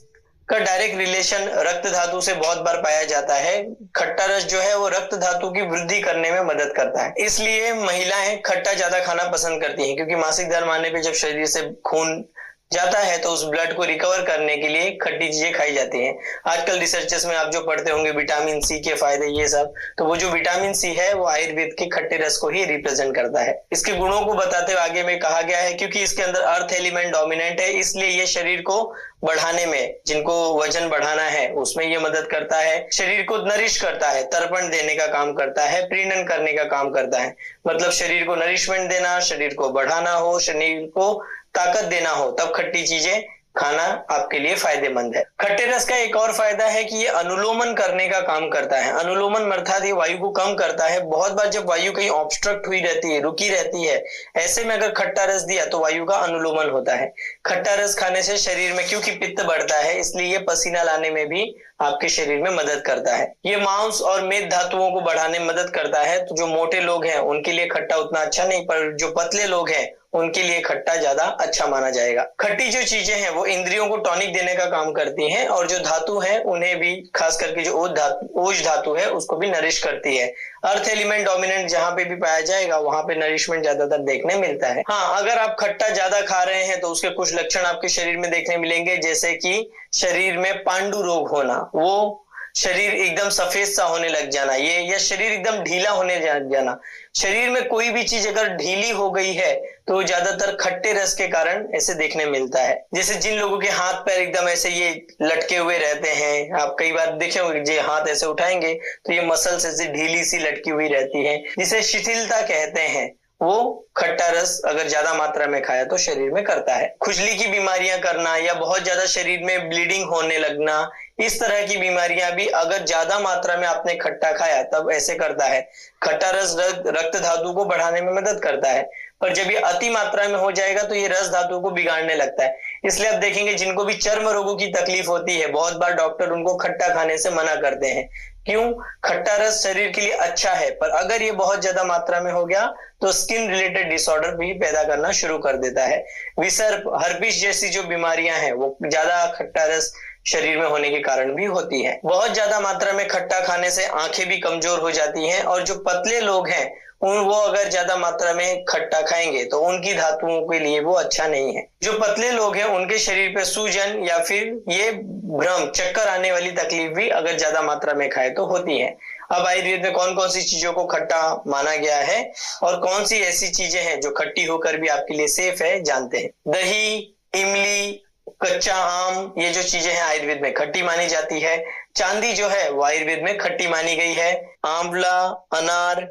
का डायरेक्ट रिलेशन रक्त धातु से बहुत बार पाया जाता है। खट्टा रस जो है वो रक्त धातु की वृद्धि करने में मदद करता है, इसलिए महिलाएं खट्टा ज्यादा खाना पसंद करती हैं, क्योंकि मासिक धर्म आने पे जब शरीर से खून जाता है तो उस ब्लड को रिकवर करने के लिए खट्टी चीजें खाई जाती हैं। आजकल रिसर्चेस में आप जो पढ़ते होंगे विटामिन सी के फायदे ये सब, तो वो जो विटामिन सी है वो आयुर्वेद के खट्टे रस को ही रिप्रेजेंट करता है। इसके गुणों को बताते हुए आगे में कहा गया है, क्योंकि इसके अंदर अर्थ एलिमेंट डोमिनेंट है, इसलिए ये शरीर को बढ़ाने में, जिनको वजन बढ़ाना है उसमें ये मदद करता है। शरीर को नरिश करता है, तर्पण देने का काम करता है, प्रीणन करने का काम करता है। मतलब शरीर को नरिशमेंट देना, शरीर को बढ़ाना हो, शरीर को ताकत देना हो, तब खट्टी चीजें खाना आपके लिए फायदेमंद है। खट्टे रस का एक और फायदा है कि ये अनुलोमन करने का काम करता है। अनुलोमन अर्थात ये वायु को कम करता है। बहुत बार जब वायु कहीं ऑब्स्ट्रक्ट हुई रहती है, रुकी रहती है, ऐसे में अगर खट्टा रस दिया तो वायु का अनुलोमन होता है। खट्टा रस खाने से शरीर में, क्योंकि पित्त बढ़ता है इसलिए ये पसीना लाने में भी आपके शरीर में मदद करता है। ये मांस और मेद धातुओं को बढ़ाने में मदद करता है। तो जो मोटे लोग हैं उनके लिए खट्टा उतना अच्छा नहीं, पर जो पतले लोग हैं उनके लिए खट्टा ज्यादा अच्छा माना जाएगा। खट्टी जो चीजें हैं वो इंद्रियों को टॉनिक देने का काम करती हैं, और जो धातु है उन्हें भी, खास करके जो ओज धातु है उसको भी नरिश करती है। अर्थ एलिमेंट डोमिनेंट जहां पे भी पाया जाएगा वहां पे नरिशमेंट ज्यादातर देखने मिलता है। हाँ, अगर आप खट्टा ज्यादा खा रहे हैं तो उसके कुछ लक्षण आपके शरीर में देखने मिलेंगे, जैसे कि शरीर में पांडु रोग होना। वो शरीर एकदम सफेद सा होने लग जाना, ये या शरीर एकदम ढीला होने जाना। शरीर में कोई भी चीज अगर ढीली हो गई है तो ज्यादातर खट्टे रस के कारण ऐसे देखने मिलता है। जैसे जिन लोगों के हाथ पैर एकदम ऐसे ये लटके हुए रहते हैं, आप कई बार देखे होंगे, जो हाथ ऐसे उठाएंगे तो ये मसल्स ऐसे ढीली सी लटकी हुई रहती है, जिसे शिथिलता कहते हैं। वो खट्टा रस अगर ज्यादा मात्रा में खाया तो शरीर में करता है। खुजली की बीमारियां करना या बहुत ज्यादा शरीर में ब्लीडिंग होने लगना, इस तरह की बीमारियां भी अगर ज्यादा मात्रा में आपने खट्टा खाया तब ऐसे करता है। खट्टा रस रक्त धातु को बढ़ाने में मदद करता है, पर जब ये अति मात्रा में हो जाएगा तो ये रस धातु को बिगाड़ने लगता है। इसलिए आप देखेंगे जिनको भी चर्म रोगों की तकलीफ होती है, बहुत बार डॉक्टर उनको खट्टा खाने से मना करते हैं। क्यों? खट्टा रस शरीर के लिए अच्छा है, पर अगर ये बहुत ज्यादा मात्रा में हो गया तो स्किन रिलेटेड डिसऑर्डर भी पैदा करना शुरू कर देता है। विसर्प, हर्पिस जैसी जो बीमारियां हैं वो ज्यादा खट्टा रस शरीर में होने के कारण भी होती है। बहुत ज्यादा मात्रा में खट्टा खाने से आंखें भी कमजोर हो जाती हैं, और जो पतले लोग हैं वो अगर ज्यादा मात्रा में खट्टा खाएंगे तो उनकी धातुओं के लिए वो अच्छा नहीं है। जो पतले लोग हैं उनके शरीर पे सूजन या फिर ये भ्रम, चक्कर आने वाली तकलीफ भी अगर ज्यादा मात्रा में खाए तो होती है। अब आयुर्वेद में कौन कौन सी चीजों को खट्टा माना गया है और कौन सी ऐसी चीजें हैं जो खट्टी होकर भी आपके लिए सेफ है, जानते हैं। दही, इमली, कच्चा आम, ये जो चीजें हैं आयुर्वेद में खट्टी मानी जाती है। चांदी जो है वो आयुर्वेद में खट्टी मानी गई है। आंवला, अनार,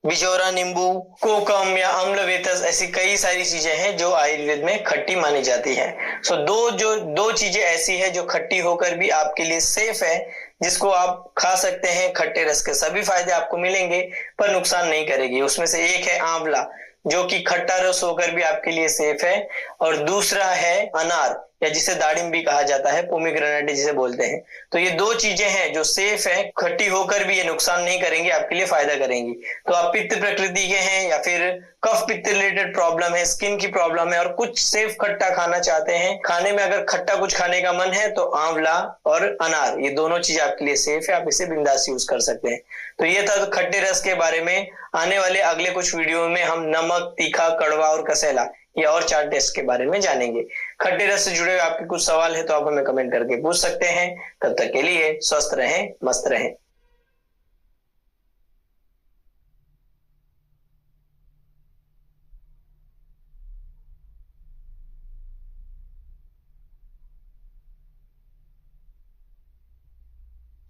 बिजौरा नींबू, कोकम या अम्लवेतस, ऐसी कई सारी चीजें हैं जो आयुर्वेद में खट्टी मानी जाती है। सो दो चीजें ऐसी है जो खट्टी होकर भी आपके लिए सेफ है, जिसको आप खा सकते हैं। खट्टे रस के सभी फायदे आपको मिलेंगे पर नुकसान नहीं करेगी। उसमें से एक है आंवला, जो कि खट्टा रस होकर भी आपके लिए सेफ है, और दूसरा है अनार, या जिसे दाड़िम भी कहा जाता है, पोमीग्रेनेट जिसे बोलते हैं। तो ये दो चीजें हैं जो सेफ है, खट्टी होकर भी ये नुकसान नहीं करेंगी, आपके लिए फायदा करेंगी। तो आप पित्त प्रकृति के हैं या फिर कफ पित्त रिलेटेड प्रॉब्लम है, स्किन की प्रॉब्लम है और कुछ सेफ खट्टा खाना चाहते हैं, खाने में अगर खट्टा कुछ खाने का मन है तो आंवला और अनार, ये दोनों चीज आपके लिए सेफ है, आप इसे बिंदास यूज कर सकते हैं। तो ये था खट्टे रस के बारे में। आने वाले अगले कुछ वीडियो में हम नमक, तीखा, कड़वा और कसेला, ये और 4 टेस्ट के बारे में जानेंगे। खट्टे रस से जुड़े हुए आपके कुछ सवाल है तो आप हमें कमेंट करके पूछ सकते हैं। तब तक के लिए स्वस्थ रहें, मस्त रहें।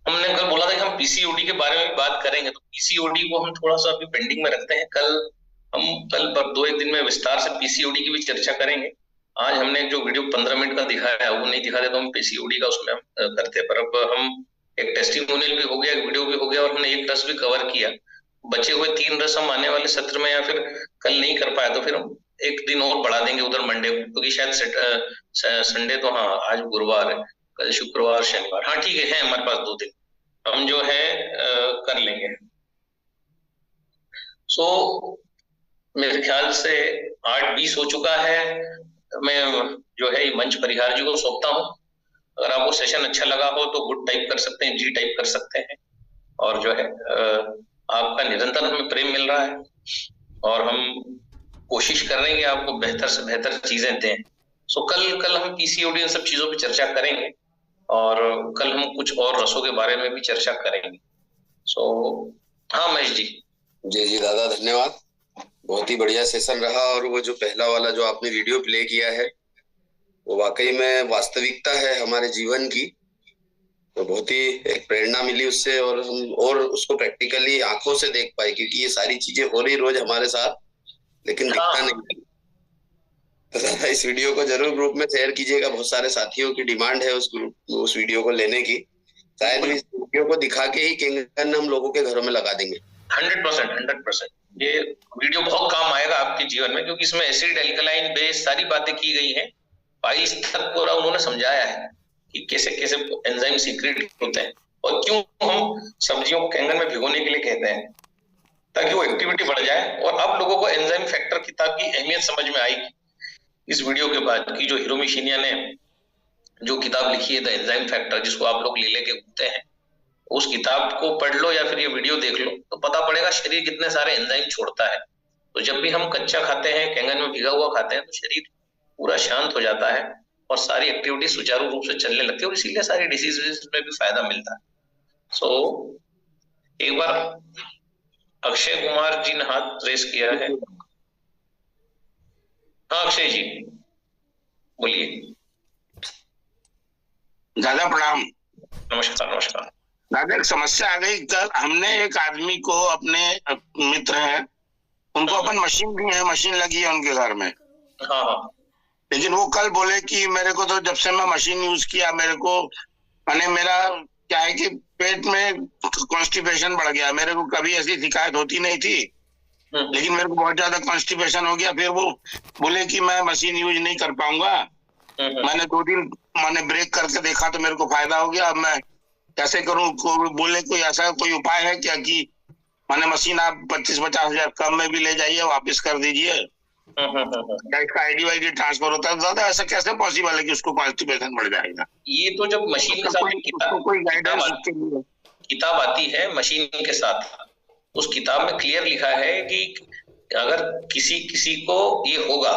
हमने कल बोला था कि हम पीसीओडी के बारे में बात करेंगे, तो पीसीओडी को हम थोड़ा सा अभी पेंडिंग में रखते हैं। कल पर 2-1 दिन में विस्तार से पीसीओडी की भी चर्चा करेंगे। आज हमने जो वीडियो 15 मिनट का दिखाया है वो नहीं दिखाते तो हम पीसीओडी का उसमें हम करते हैं। पर अब हम एक टेस्टिमोनियल भी हो गया, एक वीडियो भी हो गया और हमने एक रस भी कवर किया। बचे हुए 3 रस हम आने वाले सत्र में, या फिर कल नहीं कर पाया तो फिर हम एक दिन और बढ़ा देंगे उधर मंडे को, क्योंकि शायद संडे तो, हाँ आज गुरुवार है, कल शुक्रवार, शनिवार, हाँ ठीक है हमारे पास 2 दिन हम जो है कर लेंगे। सो मेरे ख्याल से 8:20 हो चुका है। मैं जो है मंच परिहार जी को सौंपता हूँ। अगर आपको सेशन अच्छा लगा हो तो गुड टाइप कर सकते हैं, जी टाइप कर सकते हैं, और जो है आपका निरंतर हमें प्रेम मिल रहा है और हम कोशिश कर रहे हैं कि आपको बेहतर से बेहतर चीजें दें। सो कल हम पीसीओडी इन सब चीजों पर चर्चा करेंगे और कल हम कुछ और रसों के बारे में भी चर्चा करेंगे। सो हाँ महेश जी। जी दादा, धन्यवाद। बहुत ही बढ़िया सेशन रहा, और वो जो पहला वाला जो आपने वीडियो प्ले किया है वो वाकई में वास्तविकता है हमारे जीवन की, तो बहुत ही एक प्रेरणा मिली उससे, और हम और उसको प्रैक्टिकली आंखों से देख पाए, क्योंकि ये सारी चीजें हो रही रोज हमारे साथ लेकिन दिखता नहीं। तो इस वीडियो को जरूर ग्रुप में शेयर कीजिएगा, बहुत सारे साथियों की डिमांड है उस वीडियो को लेने की। शायद इस वीडियो को दिखा के ही किंगन हम लोगों के घरों में लगा देंगे। 100% ये वीडियो बहुत काम आएगा आपके जीवन में, क्योंकि इसमें एसिड, एल्कलाइन, बेस सारी बातें की गई हैं। 22 तक पूरा उन्होंने समझाया है कि कैसे कैसे एंजाइम सीक्रेट होते हैं और क्यों हम सब्जियों को कैंगन में भिगोने के लिए कहते हैं, ताकि वो एक्टिविटी बढ़ जाए। और अब लोगों को एंजाइम फैक्टर किताब की अहमियत समझ में आएगी इस वीडियो के बाद, की जो हिरोमी शिनिया ने जो किताब लिखी है द एंजाइम फैक्टर, जिसको आप लोग ले लेके घूमते हैं, उस किताब को पढ़ लो या फिर ये वीडियो देख लो तो पता पड़ेगा शरीर कितने सारे एंजाइम छोड़ता है। तो जब भी हम कच्चा खाते हैं, कैंगन में भिगा हुआ खाते हैं, तो शरीर पूरा शांत हो जाता है और सारी एक्टिविटी सुचारू रूप से चलने लगती है, और इसीलिए सारी डिसीज में भी फायदा मिलता है। सो एक बार अक्षय कुमार जी ने हाथ रेस किया है। हाँ अक्षय जी बोलिए। दादा प्रणाम। नमस्कार नमस्कार। दादा एक समस्या आ गई। कल हमने एक आदमी को, अपने मित्र हैं, उनको अपन मशीन दी है, मशीन लगी है उनके घर में। हाँ हाँ। लेकिन वो कल बोले कि मेरे को तो जब से मैं मशीन यूज किया, मेरे को माने मेरा क्या है कि पेट में कॉन्स्टिपेशन बढ़ गया। मेरे को कभी ऐसी शिकायत होती नहीं थी, लेकिन मेरे को बहुत ज्यादा कॉन्स्टिपेशन हो गया। फिर वो बोले कि मैं मशीन यूज नहीं कर पाऊंगा। मैंने 2 दिन मैंने ब्रेक करके देखा तो मेरे को फायदा हो गया। अब मैं कैसे करूं? बोले कोई ऐसा कोई उपाय है क्या कि मैंने मशीन आप 25-50 हजार कम में भी ले जाइए, वापस कर दीजिए। क्या इसका आईडी वाईडी ट्रांसफर होता है? दादा ऐसा कैसे पॉसिबल है कि उसको कॉन्स्टिपेशन बढ़ जाएगा? ये तो जब मशीन के साथ कोई गाइडेंस किताब आती है मशीन के साथ, उस किताब में क्लियर लिखा है कि अगर किसी को ये होगा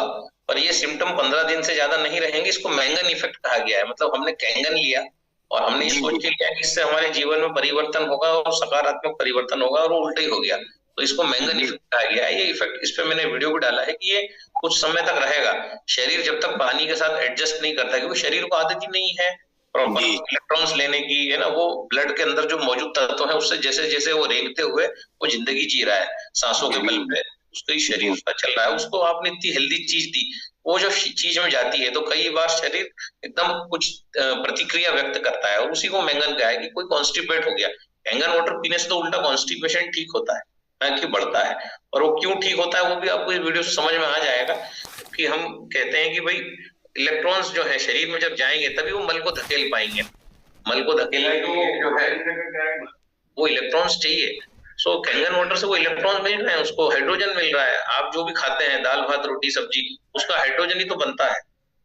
पर ये सिम्टम 15 दिन से ज्यादा नहीं रहेंगे, इसको मैंगन इफेक्ट कहा गया है। मतलब हमने कैंगन लिया और हमने ये सोच के लिया कि इससे हमारे जीवन में परिवर्तन होगा और सकारात्मक परिवर्तन होगा, और वो उल्टा ही हो गया। तो इसको मैंगन इफेक्ट कहा गया है। ये इफेक्ट, इस पे मैंने वीडियो भी डाला है कि ये कुछ समय तक रहेगा। शरीर जब तक पानी के साथ एडजस्ट नहीं करता, क्योंकि शरीर को आदत ही नहीं है प्रॉपर इलेक्ट्रॉन्स लेने की, है ना। वो ब्लड के अंदर जो मौजूद तत्व है उससे जैसे जैसे वो रेंगते हुए वो जिंदगी जी रहा है सांसों के बल पे, उसका ही शरीर उसका चल रहा है। उसको आपने इतनी हेल्दी चीज दी, वो जो चीज में जाती है तो कई बार शरीर एकदम कुछ प्रतिक्रिया व्यक्त करता है, और उसी को मैंगन कहा है कि कोई कॉन्स्टिपेट हो गया। कैंगन वाटर पीने से तो उल्टा कॉन्स्टिपेशन ठीक होता है, कि बढ़ता है। और वो क्यों ठीक होता है वो भी आपको इस वीडियो से समझ में आ जाएगा। कि हम कहते हैं कि भाई इलेक्ट्रॉन्स जो है शरीर में जब जाएंगे तभी वो मल को धकेल पाएंगे। मल को धकेलने के लिए जो है वो इलेक्ट्रॉन्स चाहिए। सो कैंगन वाटर से वो इलेक्ट्रॉन मिल रहे हैं, उसको हाइड्रोजन मिल रहा है। आप जो भी खाते हैं दाल भात रोटी सब्जी, उसका हाइड्रोजन ही तो बनता है।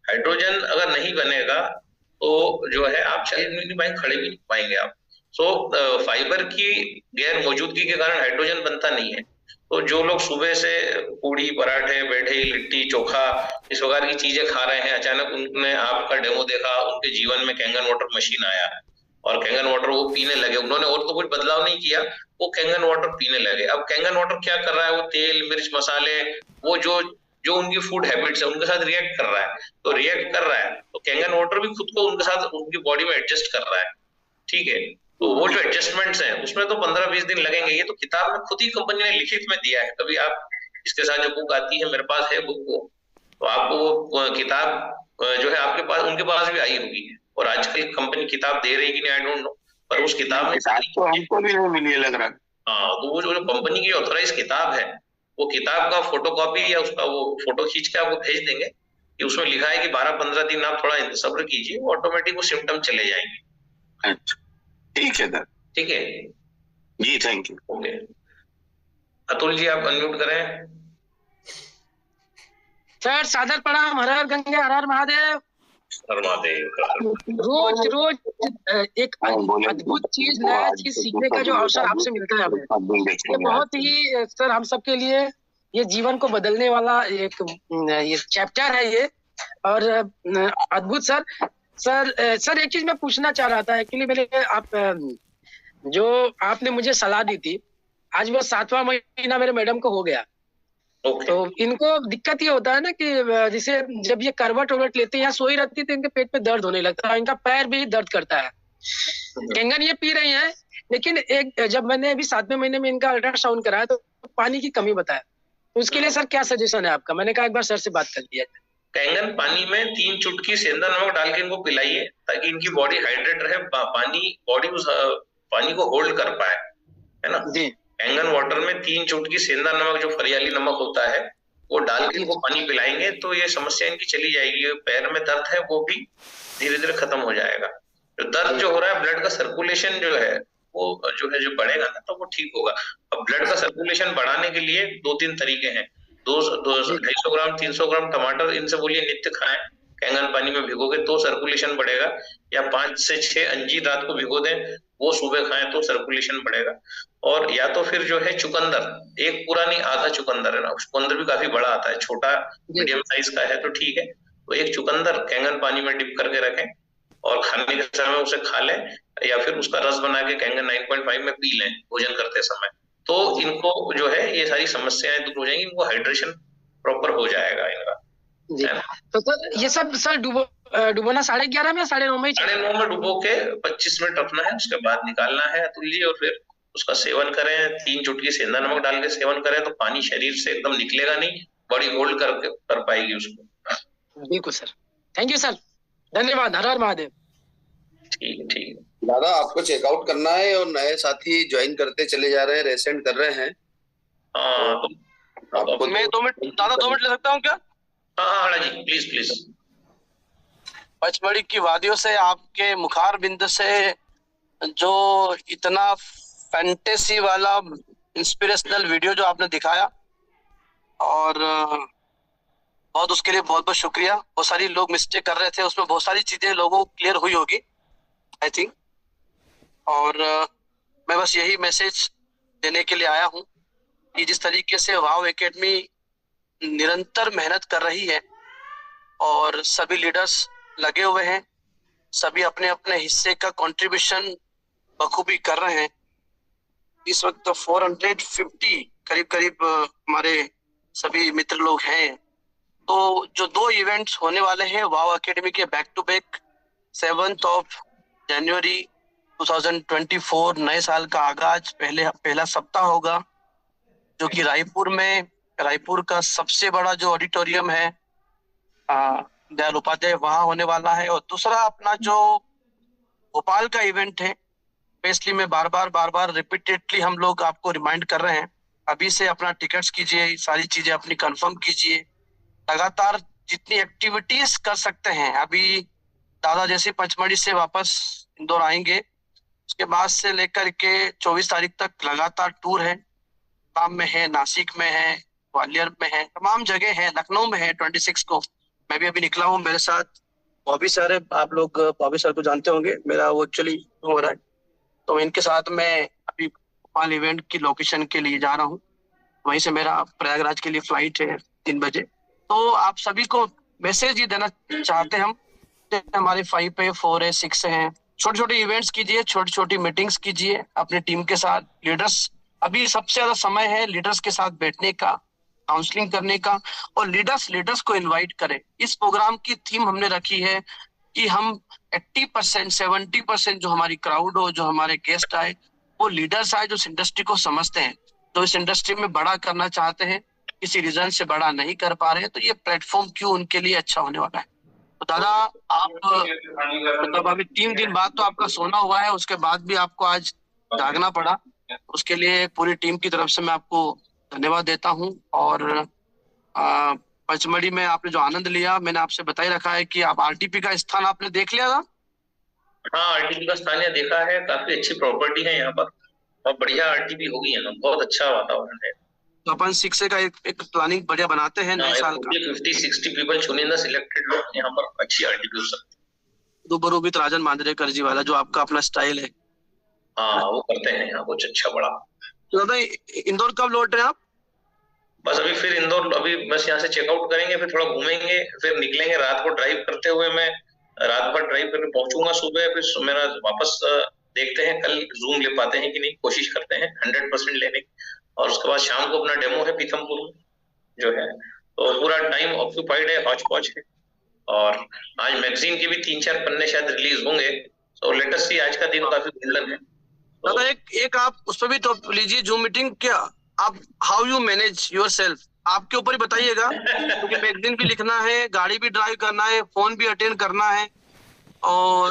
हाइड्रोजन अगर नहीं बनेगा तो जो है आप चल नहीं पाएंगे, खड़े भी नहीं पाएंगे आप। फाइबर की गैर मौजूदगी के कारण हाइड्रोजन बनता नहीं है। तो जो लोग सुबह से पूड़ी पराठे बैठे लिट्टी चोखा इस प्रकार की चीजें खा रहे हैं, अचानक उन्होंने आपका डेमो देखा, उनके जीवन में कैंगन वाटर मशीन आया और कैंगन वाटर वो पीने लगे। उन्होंने और तो कुछ बदलाव नहीं किया, वो कैंगन वाटर पीने लगे। अब कैंगन वाटर क्या कर रहा है? वो तेल मिर्च मसाले, वो जो उनकी फूड हैबिट्स है उनके साथ रिएक्ट कर रहा है। तो रिएक्ट कर रहा है तो कैंगन वाटर भी खुद को उनके साथ उनकी बॉडी में एडजस्ट कर रहा है। ठीक है, तो वो जो एडजस्टमेंट्स हैं उसमें तो 15-20 दिन लगेंगे। ये तो किताब में खुद ही कंपनी ने लिखित में दिया है। कभी आप इसके साथ जो बुक आती है, मेरे पास है बुक, वो तो आपको वो किताब जो है आपके पास उनके पास भी आई होगी। और आजकल कंपनी किताब दे रही है कि नहीं आई डोंट नो, पर उस किताब में तो हमको भी नहीं मिली है लग रहा है। हाँ, तो वो जो कंपनी की ऑथराइज किताब है, वो किताब का फोटोकॉपी या उसका वो फोटो खींच के आपको भेज देंगे कि उसमें लिखा है कि 12-15 दिन आप थोड़ा सब्र कीजिए, ऑटोमेटिक वो सिम्टम चले जाएंगे। अच्छा ठीक है सर। ठीक है जी, thank you. Okay, Atul ji आप अनम्यूट करें। सर सादर प्रणाम। हर हर गंगे हर हर महादेव। रोज एक अद्भुत चीज, नया चीज सीखने का जो अवसर आपसे मिलता है हमें, ये बहुत ही सर हम सबके लिए ये जीवन को बदलने वाला एक ये चैप्टर है ये, और अद्भुत सर एक चीज मैं पूछना चाह रहा था। एक्चुअली मेरे जो आपने मुझे सलाह दी थी, आज वो 7वां महीना मेरे मैडम को हो गया। तो इनको दिक्कत ये होता है ना कि जैसे जब ये करवट वरवट लेते हैं या सोई रहती है तो इनके पेट में दर्द होने लगता है, इनका पैर भी दर्द करता है। कैंगन ये पी रही हैं, लेकिन जब मैंने अभी 7वें महीने में इनका अल्ट्रासाउंड कराया तो पानी की कमी बताया। तो उसके लिए सर क्या सजेशन है आपका? मैंने कहा एक बार सर से बात कर लिया। कैंगन पानी में 3 चुटकी सेंधा नमक डाल के इनको पिलाइए ताकि इनकी बॉडी हाइड्रेट रहे, बॉडी उस पानी को होल्ड कर पाए, है ना जी। कैंगन वाटर में 3 चुटकी सेंधा नमक, जो फरियाली नमक होता है, वो डाल के इनको पानी पिलाएंगे तो ये समस्या इनकी चली जाएगी। पैर में दर्द है वो भी धीरे धीरे खत्म हो जाएगा। जो दर्द जो हो रहा है, ब्लड का सर्कुलेशन जो है वो जो बढ़ेगा ना तो वो ठीक होगा। अब ब्लड का सर्कुलेशन बढ़ाने के लिए 2-3 तरीके हैं। 250 ग्राम 300 ग्राम टमाटर इनसे बोलिए नित्य खाएं, कैंगन पानी में भिगोगे तो सर्कुलेशन बढ़ेगा। या 5 से 6 अंजीर रात को भिगो दें, वो सुबह खाएं तो सर्कुलेशन बढ़ेगा। और या तो फिर जो है चुकंदर, एक पूरा नहीं आधा चुकंदर है ना, चुकंदर भी काफी बड़ा आता है, छोटा मीडियम साइज का है तो ठीक है। तो एक चुकंदर कैंगन पानी में डिप करके रखें और खाने के समय उसे खा लें या फिर उसका रस बना के कैंगन 9.5 में पी लें भोजन करते समय, तो इनको जो है ये सारी समस्याएं दूर हो जाएंगी, इनको हाइड्रेशन प्रॉपर हो जाएगा इनका। जी। तो सर ये सब सर डुबोना 11:30 में या 9:30 में? 9:30 में डुबो के 25 मिनट रखना है, उसके बाद निकालना है अतुल जी, और फिर उसका सेवन करें। 3 चुटकी सेंधा नमक डाल के सेवन करें तो पानी शरीर से एकदम निकलेगा नहीं, बॉडी होल्ड कर पाएगी उसको। बिल्कुल सर, थैंक यू सर, धन्यवाद, हर हर महादेव। ठीक दादा, आपको चेकआउट करना है और नए साथी ज्वाइन करते चले जा रहे हैं, रेसेंट कर रहे हैं। तो मैं 2 मिनट दादा 2 मिनट ले सकता हूँ क्या? हाँ जी, प्लीज। पचमढ़ी की वादियों से आपके मुखार बिंद से जो इतना फैंटेसी वाला इंस्पिरेशनल वीडियो जो आपने दिखाया, और बहुत उसके लिए बहुत बहुत शुक्रिया। बहुत सारी लोग मिस्टेक कर रहे थे, उसमें बहुत सारी चीजें लोगों को क्लियर हुई होगी आई थिंक, और मैं बस यही मैसेज देने के लिए आया हूँ कि जिस तरीके से वाव एकेडमी निरंतर मेहनत कर रही है और सभी लीडर्स लगे हुए हैं, सभी अपने अपने हिस्से का कंट्रीब्यूशन बखूबी कर रहे हैं। इस वक्त 450 करीब हमारे सभी मित्र लोग हैं। तो जो 2 इवेंट्स होने वाले हैं वाव एकेडमी के बैक टू बैक, 7 जनवरी 2024 नए साल का आगाज पहला सप्ताह होगा, जो कि रायपुर का सबसे बड़ा जो ऑडिटोरियम है दयाल उपाध्याय, वहां होने वाला है। और दूसरा अपना जो भोपाल का इवेंट है, स्पेशली में बार बार रिपीटेडली हम लोग आपको रिमाइंड कर रहे हैं, अभी से अपना टिकट्स कीजिए, सारी चीजें अपनी कंफर्म कीजिए, लगातार जितनी एक्टिविटीज कर सकते हैं। अभी दादा जैसे पचमढ़ी से वापस इंदौर आएंगे, उसके बाद से लेकर के 24 तारीख तक लगातार टूर है, आसाम में है, नासिक में है, ग्वालियर में है, तमाम जगह है, लखनऊ में है 26 को। मैं भी अभी निकला हूँ, मेरे साथ बॉबी सर है, आप लोग बॉबी सर को जानते होंगे, मेरा वो एक्चुअली हो रहा है, तो इनके साथ मैं अभी भोपाल इवेंट की लोकेशन के लिए जा रहा हूँ, वहीं से मेरा प्रयागराज के लिए फ्लाइट है 3 बजे। तो आप सभी को मैसेज ये देना चाहते हैं हम, हमारे 5 है, 4 है, 6 है, छोटे छोटे इवेंट्स कीजिए, छोटी छोटी मीटिंग्स कीजिए अपनी टीम के साथ। लीडर्स, अभी सबसे ज्यादा समय है लीडर्स के साथ बैठने का, काउंसलिंग करने का, और लीडर्स को इनवाइट करें। इस प्रोग्राम की थीम हमने रखी है कि हम 80% 70% जो हमारी क्राउड हो, जो हमारे गेस्ट आए, वो लीडर्स आए जो इस इंडस्ट्री को समझते हैं, तो इस इंडस्ट्री में बड़ा करना चाहते हैं, किसी रीजन से बड़ा नहीं कर पा रहे हैं, तो ये प्लेटफॉर्म क्यों उनके लिए अच्छा होने वाला है। तो दादा आप मतलब अभी 3 दिन बाद तो आपका सोना हुआ है, उसके बाद भी आपको आज जागना पड़ा, उसके लिए पूरी टीम की तरफ से मैं आपको धन्यवाद देता हूँ। और पचमढ़ी में आपने जो आनंद लिया, मैंने आपसे बताई रखा है कि आप आरटीपी का स्थान आपने देख लिया था? हाँ, आरटीपी का स्थान देखा है, काफी अच्छी प्रॉपर्टी है यहाँ पर और बढ़िया आरटीपी होगी यहाँ, बहुत अच्छा वातावरण है। तो अपन 6 का एक प्लानिंग बढ़िया बनाते हैं नए साल का। 50-60 पीपल चुनिंदा सिलेक्टेड लोग यहाँ पर अच्छी आरटीपी हो सकती है। रूबरू विद राजन मांजरेकर जी वाला जो आपका अपना स्टाइल है, हाँ वो करते हैं यहाँ कुछ अच्छा बड़ा। तो दादा इंदौर कब लौट रहे हैं आप? बस अभी फिर इंदौर, अभी बस यहाँ से चेकआउट करेंगे, फिर थोड़ा घूमेंगे, फिर निकलेंगे। रात को ड्राइव करते हुए मैं रात भर ड्राइव करके पहुंचूंगा, सुबह फिर मेरा वापस देखते हैं कल जूम ले पाते हैं कि नहीं, कोशिश करते हैं 100% लेने की। और उसके बाद शाम को अपना डेमो है पीथमपुर में जो है, तो पूरा टाइम ऑक्यूपाइड है, हौच पौच है। और आज मैगजीन के भी 3-4 पन्ने शायद रिलीज होंगे, तो लेटेस्ट सी आज का दिन काफी गोल्डन है। दादा एक आप उस पर भी तो लीजिए जूम मीटिंग, क्या आप हाउ यू मैनेज योरसेल्फ, आपके ऊपर ही बताइएगा, क्योंकि मैगजीन भी लिखना है, गाड़ी भी ड्राइव करना है, फोन भी अटेंड करना है, और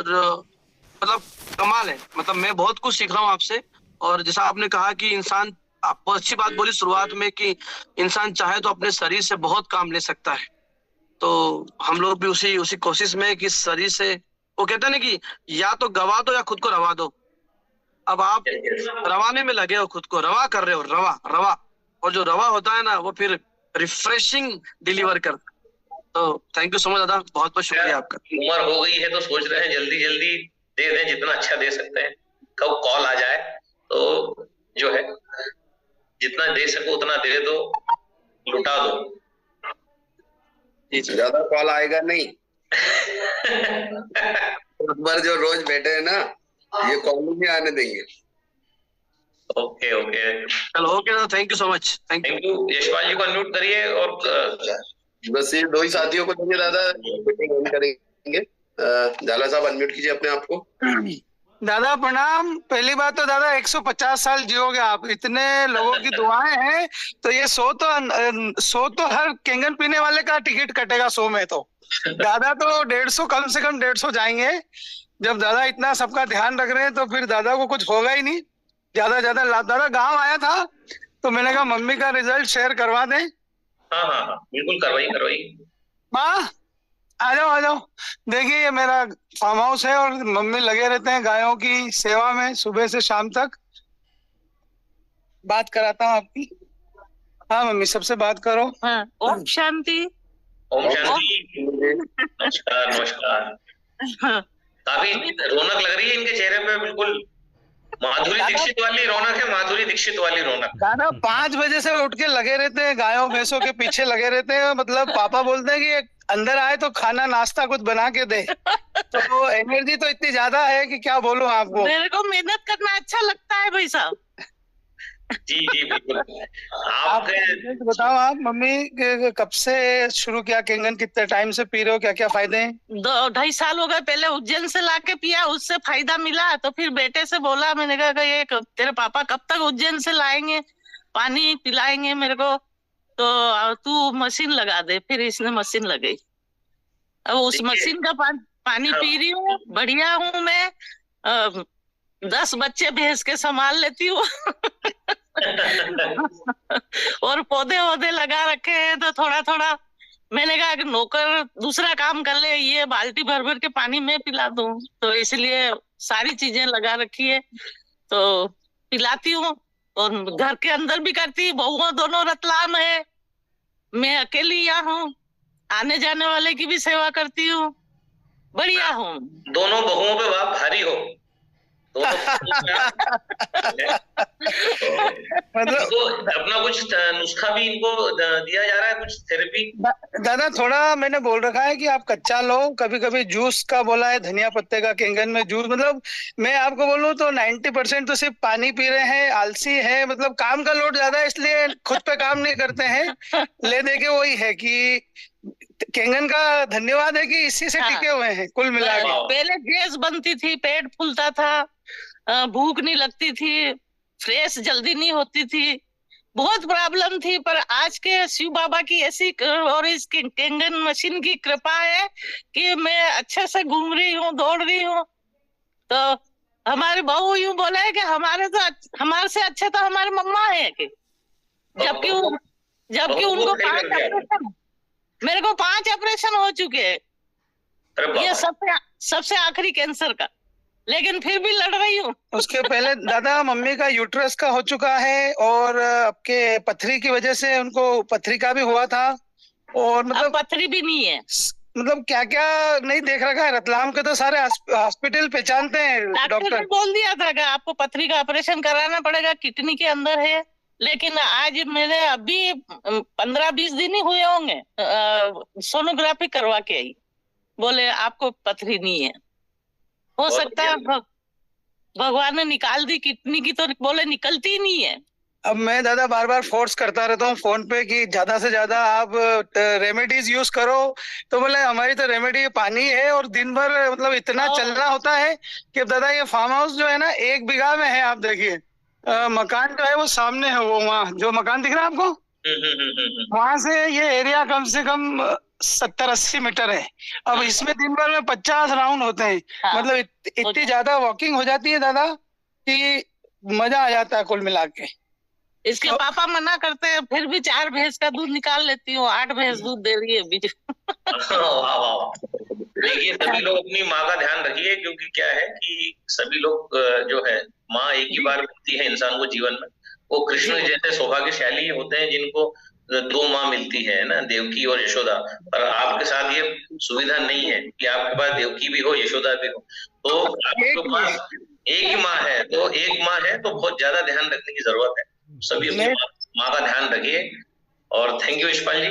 मतलब कमाल है। मतलब मैं बहुत कुछ सीख रहा हूँ आपसे। और जैसा आपने कहा कि इंसान, आप बहुत अच्छी बात बोली शुरुआत में कि इंसान चाहे तो अपने शरीर से बहुत काम ले सकता है, तो हम लोग भी उसी कोशिश में कि शरीर से, वो कहते हैं ना कि या तो गवा दो या खुद को रवा दो। अब आप रवाने में लगे हो, खुद को रवा कर रहे हो, रवा, और जो रवा होता है ना वो फिर रिफ्रेशिंग डिलीवर करता है। तो थैंक यू सो मच दादा, बहुत बहुत शुक्रिया आपका। उम्र हो गई है तो सोच रहे हैं जल्दी जल्दी दे दें, जितना अच्छा दे सकते हैं, कब कॉल आ जाए तो जो है जितना दे सको उतना दे दो, लुटा दो। ज्यादा कॉल आएगा नहीं। पर जो रोज बैठे हैं ना, ये कॉलेज में आने देंगे। ओके ओके, चलो okay, thank you so much, thank you. Yashpal ji को अनम्यूट करिए और बस ये 2 ही साथियों को देंगे दादा, मीटिंग ऑन करेंगे। झाला साहब अनम्यूट कीजिए अपने आप को। दादा प्रणाम। पहली बात तो दादा 150 साल जियोगे आप, इतने लोगों की दुआएं हैं तो ये 100 तो हर केंगन पीने वाले का टिकट कटेगा 100 में। तो दादा तो 150 कम से कम 150 जाएंगे। जब दादा इतना सबका ध्यान रख रहे हैं तो फिर दादा को कुछ होगा ही नहीं। ज्यादा दादा गांव आया था तो मैंने कहा मम्मी का रिजल्ट शेयर करवा दें। हाँ बिल्कुल, करवाइए। माँ आ जाओ। देखिए ये मेरा फार्म हाउस है और मम्मी लगे रहते हैं गायों की सेवा में सुबह से शाम तक। बात कराता हूँ आपकी। हाँ मम्मी, सबसे बात करो। हाँ, ओम शांति। ओम शांति। नमस्कार। काफी रौनक लग रही है इनके चेहरे पे, बिल्कुल माधुरी दीक्षित वाली रौनक है, माधुरी दीक्षित वाली रौनक। दादा 5 बजे से उठ के लगे रहते हैं, गायों भैंसों के पीछे लगे रहते हैं। मतलब पापा बोलते हैं कि अंदर आए तो खाना नाश्ता कुछ बना के दे। तो एनर्जी तो इतनी ज्यादा है कि क्या बोलूं आपको। मेरे को मेहनत करना अच्छा लगता है भाई साहब। जी बिल्कुल। आप बताओ, आप मम्मी कब से शुरू किया केंगन, कितने टाइम से पी रहे हो, क्या क्या फायदे हैं? 2-2.5 साल हो गए। पहले उज्जैन से लाके पिया, उससे फायदा मिला तो फिर बेटे से बोला, मैंने कहा ये तेरे पापा कब तक उज्जैन से लाएंगे, पानी पिलाएंगे मेरे को, तो तू मशीन लगा दे। फिर इसने मशीन लगाई। अब उस मशीन का पानी पी रही हूँ, बढ़िया हूँ मैं। 10 बच्चे भैंस के संभाल लेती हूँ। और पौधे लगा रखे हैं तो थोड़ा मैंने कहा कि नौकर दूसरा काम कर ले, ये बाल्टी भर के पानी में पिला दूं, तो इसलिए सारी चीजें लगा रखी है तो पिलाती हूँ। और घर के अंदर भी करती, बहुओं दोनों रतलाम है, मैं अकेली यहाँ हूँ, आने जाने वाले की भी सेवा करती हूँ, बढ़िया हूँ। दोनों बहुओं पे आप भारी हो। मतलब अपना कुछ नुस्खा भी इनको दिया जा रहा है, कुछ थेरेपी? दादा थोड़ा मैंने बोल रखा है कि आप कच्चा लो, कभी कभी जूस का बोला है, धनिया पत्ते का केंगन में जूस। मतलब मैं आपको बोलूं तो 90% तो सिर्फ पानी पी रहे हैं, आलसी है, मतलब काम का लोड ज्यादा है इसलिए खुद पे काम नहीं करते हैं। ले दे के वही है कि केंगन का धन्यवाद है कि इसी से टिके हुए हैं कुल मिला के। पहले गैस बनती थी, पेट फूलता था, भूख नहीं लगती थी, फ्रेश जल्दी नहीं होती थी, बहुत प्रॉब्लम थी। पर आज के शिव बाबा की ऐसी और इस केंगन मशीन की कृपा है कि मैं अच्छे से घूम रही हूँ, दौड़ रही हूँ। तो हमारे बहू यूं बोले है कि हमारे से अच्छे तो हमारे मम्मा है कि जबकि उनको 5 ऑपरेशन, मेरे को 5 ऑपरेशन हो चुके हैं, ये सबसे आखिरी कैंसर का, लेकिन फिर भी लड़ रही हूँ। उसके पहले दादा मम्मी का यूट्रस का हो चुका है और आपके पथरी की वजह से उनको पथरी का भी हुआ था, और मतलब पथरी भी नहीं है। मतलब क्या क्या नहीं देख रखा है। रतलाम के तो सारे हॉस्पिटल पहचानते हैं। डॉक्टर ने बोल दिया था कि आपको पथरी का ऑपरेशन कराना पड़ेगा, किडनी के अंदर है, लेकिन आज मेरे अभी 15-20 दिन ही हुए होंगे, सोनोग्राफी करवा के आई, बोले आपको पथरी नहीं है। हो सकता है भगवान ने निकाल दी किडनी की, तो बोले निकलती ही नहीं है। अब मैं दादा बार बार फोर्स करता रहता हूँ फोन पे कि ज्यादा से ज्यादा आप रेमेडीज यूज करो, तो बोले हमारी तो रेमेडी पानी है और दिन भर मतलब इतना चलना होता है कि अब दादा ये फार्म हाउस जो है ना 1 बीघा में है। आप देखिए मकान जो है वो सामने है, वो वहाँ जो मकान दिख रहा है आपको, वहां से ये एरिया कम से कम 70-80 मीटर है। अब इसमें दिन भर में 50 राउंड होते हैं। मतलब इतनी ज्यादा वॉकिंग हो जाती है दादा कि मजा आ जाता है कुल मिला के। इसके पापा मना करते हैं, फिर भी 4 भैंस का दूध निकाल लेती हूँ, 8 भैंस दूध दे रही है बीच। देखिए सभी लोग अपनी माँ का ध्यान रखिए, क्योंकि क्या है कि सभी लोग जो है माँ एक ही बार मिलती है इंसान को जीवन में। वो कृष्ण जैसे सौभाग्यशाली होते हैं जिनको 2 माँ मिलती है ना, देवकी और यशोदा। पर आपके साथ ये सुविधा नहीं है कि आपके पास देवकी भी हो, यशोदा भी हो, तो आपके पास एक ही माँ है। तो एक माँ है तो बहुत ज्यादा ध्यान रखने की जरूरत है। सभी अपनी माँ का ध्यान रखिए। और थैंक यू यशपाल जी।